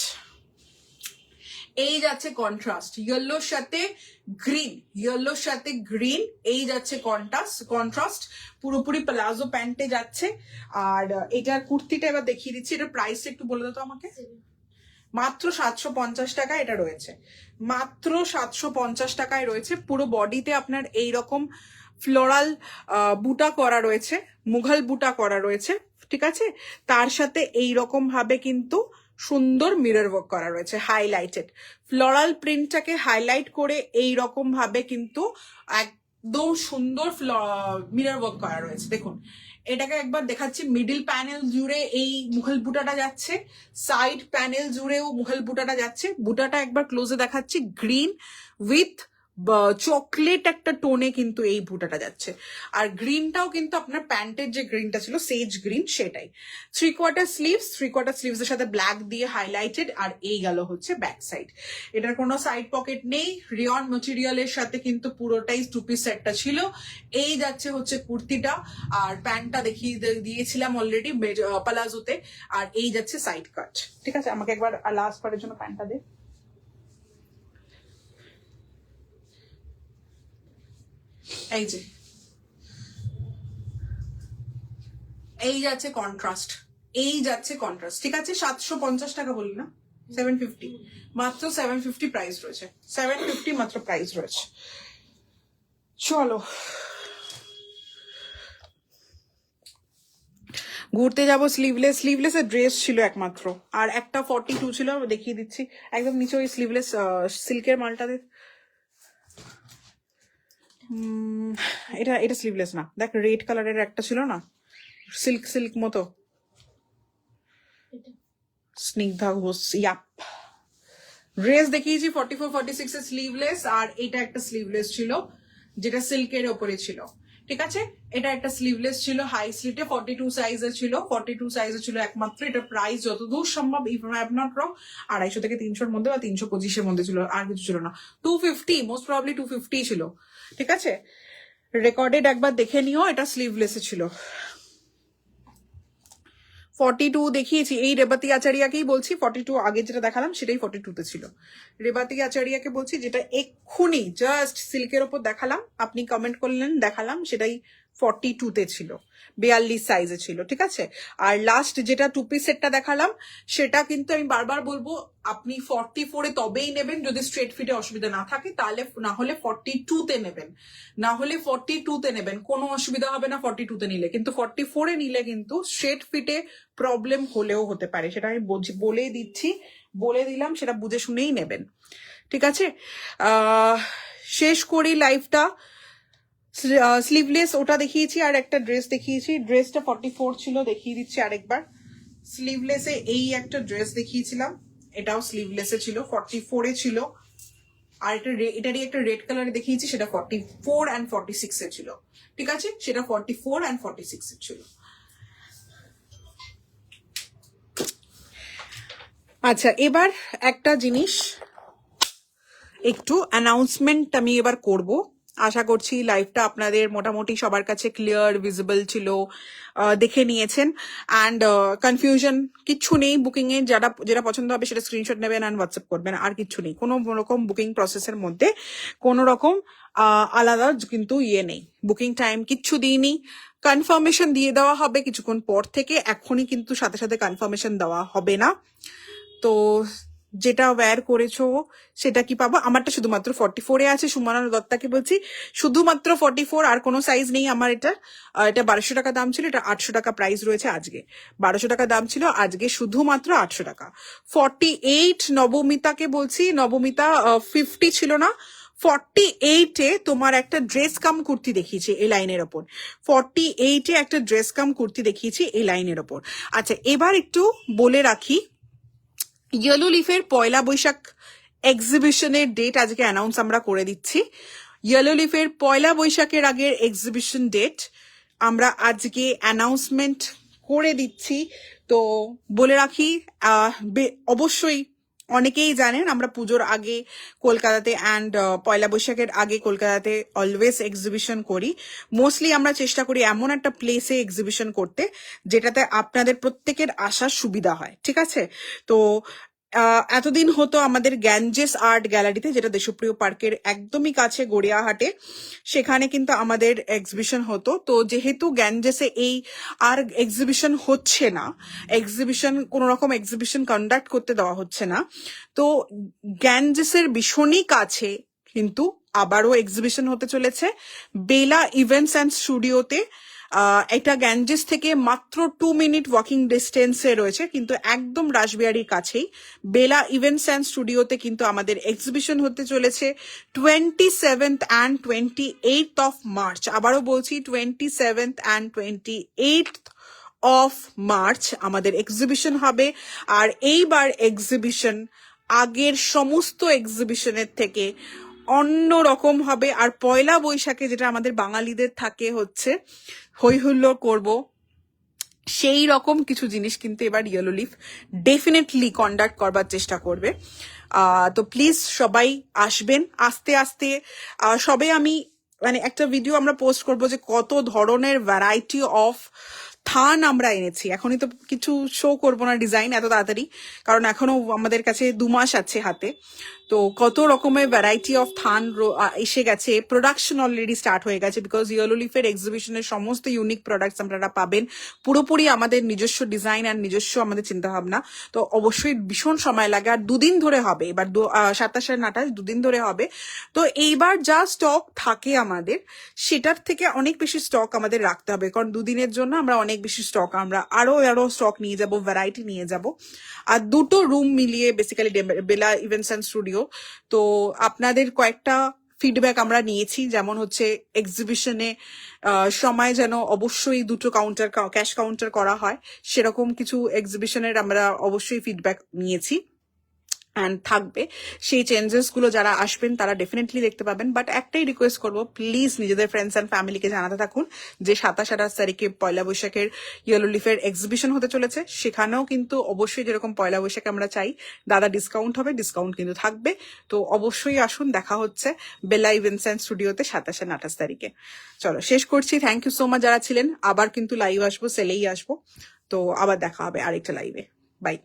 এই যাচ্ছে কন্ট্রাস্ট, ইয়েলোর সাথে গ্রিন, ইয়েলোর সাথে গ্রিন, এই যাচ্ছে কন্ট্রাস্ট, পুরোপুরি প্লাজো প্যান্টে যাচ্ছে। আর এটার কুর্তিটা এবার দেখিয়ে দিচ্ছি, এটার প্রাইসটা একটু বলে দাও তো আমাকে। মাত্র 750 টাকা এটা রয়েছে, মাত্র 750 টাকায় রয়েছে। পুরো বডিতে আপনার এইরকম ফ্লোরাল বুটা করা রয়েছে, মুঘল বুটা করা রয়েছে, ঠিক আছে। তার সাথে এইরকম ভাবে কিন্তু সুন্দর মিরর ওয়ার্ক করা রয়েছে, হাইলাইটেড ফ্লোরাল প্রিন্টটাকে হাইলাইট করে এইরকম ভাবে কিন্তু একদম সুন্দর মিরর ওয়ার্ক করা রয়েছে। দেখুন, এটাকে একবার দেখাচ্ছি। মিডিল প্যানেল জুড়ে এই মুঘল বুটাটা যাচ্ছে, সাইড প্যানেল জুড়েও মুঘল বুটাটা যাচ্ছে। বুটাটা একবার ক্লোজে দেখাচ্ছি, গ্রিন উইথ চকলেট একটা টোনে কিন্তু এই বুটাটা যাচ্ছে। আর গ্রিনটাও কিন্তু আপনার প্যান্টের যে গ্রিনটা ছিল সেজ গ্রিন সেটাই। 3/4 স্লিভস, 3/4 স্লিভস এর সাথে ব্ল্যাক দিয়ে হাইলাইটেড। আর এই গেল হচ্ছে ব্যাক সাইড। এটার কোনো সাইড পকেট নেই, রিয়ন মেটেরিয়ালের সাথে কিন্তু পুরোটাই টু পিস সেটটা ছিল। এই যাচ্ছে হচ্ছে কুর্তিটা, আর প্যান্টটা দেখিয়ে দিয়েছিলাম অলরেডি পালাজোতে। আর এই যাচ্ছে সাইড কাট। ঠিক আছে, আমাকে একবার লাস্ট বারের জন্য প্যান্টটা দে। এই যে এই যাচ্ছে কন্ট্রাস্ট, এই যাচ্ছে কন্ট্রাস্ট। ঠিক আছে, 750 টাকা বলি না, 750, মাত্র 750 প্রাইস রয়েছে, 750 মাত্র প্রাইস রয়েছে। চলো ঘুরতে যাবো। স্লিভলেস এর ড্রেস ছিল একমাত্র, আর একটা 42 ছিল, দেখিয়ে দিচ্ছি একদম নিচে ওই স্লিভলেস সিল্কের মালটাতে। এটা এটা স্লিভলেস না, দেখ রেড কালারের একটা ছিল না, সিল্ক সিল্ক মতো, স্নিগ্ধা ঘোষ, ইয়াপ। ড্রেস দেখিয়েছি 44-46 এর স্লিভলেস, আর এটা একটা স্লিভলেস ছিল যেটা সিল্কের ওপরে ছিল। ঠিক আছে, এটা একটা স্লিভলেস ছিল হাই স্লিটে, 42 সাইজের ছিল, 42 সাইজের ছিল একমাত্র। এটা প্রাইস যতদূর সম্ভব, if I am not wrong, 250 থেকে 300-র মধ্যে বা 325-এর মধ্যে ছিল, আর কিছু ছিল না। 250, মোস্ট প্রবাবলি 250 ছিল। ঠিক আছে, রেকর্ডেড একবার দেখে নিও, এটা স্লিভলেসে ছিল। 42 দেখিয়েছি, এই রেবাতি আচারিয়াকেই বলছি। 42 আগে যেটা দেখালাম সেটাই 42-তে ছিল। রেবাতি আচারিয়াকে বলছি, যেটা এক্ষুনি জাস্ট সিল্কের ওপর দেখালাম, আপনি কমেন্ট করলেন দেখালাম, সেটাই 42-তে ছিল, 42 সাইজে ছিল। ঠিক আছে, আর লাস্ট যেটা টু পিস সেটটা দেখালাম, সেটা কিন্তু আমি বারবার বলবো, আপনি 44-এ তবেই নেবেন যদি স্ট্রেট ফিটে অসুবিধা না থাকে, তাহলে না হলে 42-তে নেবেন, না হলে 42-তে নেবেন, কোনো অসুবিধা হবে না 42-তে নিলে। কিন্তু 44-এ নিলে কিন্তু স্ট্রেট ফিটে প্রবলেম হলেও হতে পারে, সেটা আমি বলেই দিচ্ছি, বলে দিলাম, সেটা বুঝে শুনেই নেবেন। ঠিক আছে, শেষ করি লাইফটা। স্লিভলেস ওটা দেখিয়েছি, আর একটা ড্রেস দেখিয়েছি, ড্রেসটা 44 ছিল, দেখিয়ে দিচ্ছি আরেকবার। স্লিভলেসে এই একটা ড্রেস দেখিয়েছিলাম, এটাও স্লিভলেসে ছিল, 44-এ ছিল। আর এটারই একটা রেড কালারে দেখিয়েছি, সেটা 44 and 46-এ ছিল। ঠিক আছে, সেটা 44 and 46-এ ছিল। আচ্ছা, এবার একটা জিনিস, একটু অ্যানাউন্সমেন্ট আমি এবার করব। আশা করছি লাইভটা আপনাদের মোটামুটি সবার কাছে ক্লিয়ার ভিজিবল ছিল, দেখে নিয়েছেন, অ্যান্ড কনফিউশন কিচ্ছু নেই। বুকিং এ যেটা পছন্দ হবে সেটা স্ক্রিনশট নেবেন অ্যান্ড হোয়াটসঅ্যাপ করবেন, আর কিচ্ছু নেই। কোনো রকম বুকিং প্রসেসের মধ্যে কোনো রকম আলাদা কিন্তু ইয়ে নেই, বুকিং টাইম কিচ্ছু দিইনি। কনফার্মেশন দিয়ে দেওয়া হবে কিছুক্ষণ পর থেকে, এখনই কিন্তু সাথে সাথে কনফার্মেশন দেওয়া হবে না। তো যেটা ওয়্যার করেছো সেটা কি পাবো? আমারটা শুধুমাত্র 44-এ আছে। সুমনা দত্তাকে বলছি, শুধুমাত্র 44, আর কোনো সাইজ নেই আমার। এটা 1200 টাকা দাম ছিল, এটা 800 টাকা প্রাইস রয়েছে আজকে। 1200 টাকা দাম ছিল, আজকে শুধুমাত্র 800 টাকা। 48 নবমিতাকে বলছি, নবমিতা 50 ছিল না, 48-এ তোমার একটা ড্রেস কাম কুর্তি দেখিয়েছি এই লাইনের ওপর। 48-এ একটা ড্রেস কাম কুর্তি দেখিয়েছি এই লাইনের ওপর। আচ্ছা, এবার একটু বলে রাখি, ইয়েলো লিফের পয়লা বৈশাখ এক্সিবিশনের ডেট আজকে অ্যানাউন্স আমরা করে দিচ্ছি। ইয়েলো লিফের পয়লা বৈশাখের আগের এক্সিবিশন ডেট আমরা আজকে অ্যানাউন্সমেন্ট করে দিচ্ছি। তো বলে রাখি, অবশ্যই অনেকেই জানেন আমরা পুজোর আগে কলকাতাতে অ্যান্ড পয়লা বৈশাখের আগে কলকাতাতে অলওয়েজ এক্সিবিশন করি। মোস্টলি আমরা চেষ্টা করি এমন একটা প্লেসে এক্সিবিশন করতে যেটাতে আপনাদের প্রত্যেকের আসার সুবিধা হয়। ঠিক আছে, তো এতদিন হতো আমাদের গ্যাঞ্জেস আর্ট গ্যালারিতে, যেটা দেশপ্রিয় পার্কের একদমই কাছে গড়িয়াহাটে, সেখানে কিন্তু আমাদের এক্সিবিশন হতো। তো যেহেতু গ্যাঞ্জেসে এই আর এক্সিবিশন হচ্ছে না, কোনো রকম এক্সিবিশন কন্ডাক্ট করতে দেওয়া হচ্ছে না, তো গ্যাঞ্জেসের ভীষণই কাছে কিন্তু আবারও এক্সিবিশন হতে চলেছে বেলা ইভেন্টস অ্যান্ড স্টুডিওতে। এটা গ্যাঞ্জেস থেকে মাত্র 2 মিনিট ওয়াকিং ডিস্টেন্সে রয়েছে, কিন্তু একদম রাসবিহারীর কাছেই। বেলা ইভেন্টস অ্যান্ড স্টুডিওতে কিন্তু আমাদের এক্সিবিশন হতে চলেছে 27th and 28th of March. আবারও বলছি, 27th and 28th of March আমাদের এক্সিবিশন হবে। আর এইবার এক্সিবিশন আগের সমস্ত এক্সিবিশনের থেকে অন্য রকম হবে। আর পয়লা বৈশাখে যেটা আমাদের বাঙালিদের থাকে হচ্ছে হই হুল্লোড় করবো, সেই রকম কিছু জিনিস কিন্তু এবার ইয়েলো লিফ ডেফিনেটলি কন্ডাক্ট করবার চেষ্টা করবে। তো প্লিজ সবাই আসবেন আস্তে আস্তে। সবে আমি মানে একটা ভিডিও আমরা পোস্ট করব যে কত ধরনের ভ্যারাইটি অফ থান আমরা এনেছি। এখনই তো কিছু শো করবো না ডিজাইন এত তাড়াতাড়ি, কারণ এখনো আমাদের কাছে 2 মাস আছে হাতে। তো কত রকমের ভ্যারাইটি অফ থান এসে গেছে, প্রোডাকশন অলরেডি স্টার্ট হয়ে গেছে, বিকজ ইয়েলো লিফের এক্সিবিশনের সমস্ত ইউনিক প্রোডাক্টস আপনারা পাবেন পুরোপুরি আমাদের নিজস্ব ডিজাইন আর নিজস্ব আমাদের চিন্তা ভাবনা। তো অবশ্যই ভীষণ সময় লাগে, আর 2 দিন ধরে হবে এবার, 27 আর 28 2 দিন ধরে হবে। তো এইবার যা স্টক থাকে আমাদের সেটার থেকে অনেক বেশি স্টক আমাদের রাখতে হবে, কারণ 2 দিনের জন্য আমরা অনেক বেশি স্টক, আমরা আরো স্টক নিয়ে যাব, ভ্যারাইটি নিয়ে যাব। আর 2টো রুম মিলিয়ে basically Bela events and studio. তো আপনাদের কয়েকটা ফিডব্যাক আমরা নিয়েছি, যেমন হচ্ছে এক্সিবিশনে সময় যেন অবশ্যই 2টো কাউন্টার, ক্যাশ কাউন্টার করা হয়, সেরকম কিছু এক্সিবিশনের আমরা অবশ্যই ফিডব্যাক নিয়েছি অ্যান্ড থাকবে। সেই চেঞ্জেস গুলো যারা আসবেন তারা ডেফিনেটলি দেখতে পাবেন। বাট একটাই রিকোয়েস্ট করবো, প্লিজ নিজেদের ফ্রেন্ডস অ্যান্ড ফ্যামিলিকে জানাতে থাকুন যে 27-28 তারিখে পয়লা বৈশাখের ইয়েলো লিফের এক্সিবিশন হতে চলেছে। সেখানেও কিন্তু অবশ্যই যেরকম পয়লা বৈশাখে আমরা চাই দাদা ডিসকাউন্ট হবে, ডিসকাউন্ট কিন্তু থাকবে। তো অবশ্যই আসুন, দেখা হচ্ছে বেলা ইভেন্টস অ্যান্ড স্টুডিওতে 27 আর 28 তারিখে। চলো শেষ করছি, থ্যাংক ইউ সো মাচ যারা ছিলেন। আবার কিন্তু লাইভ আসবো, সেলেই আসবো। তো আবার দেখা হবে আরেকটা লাইভে। বাই।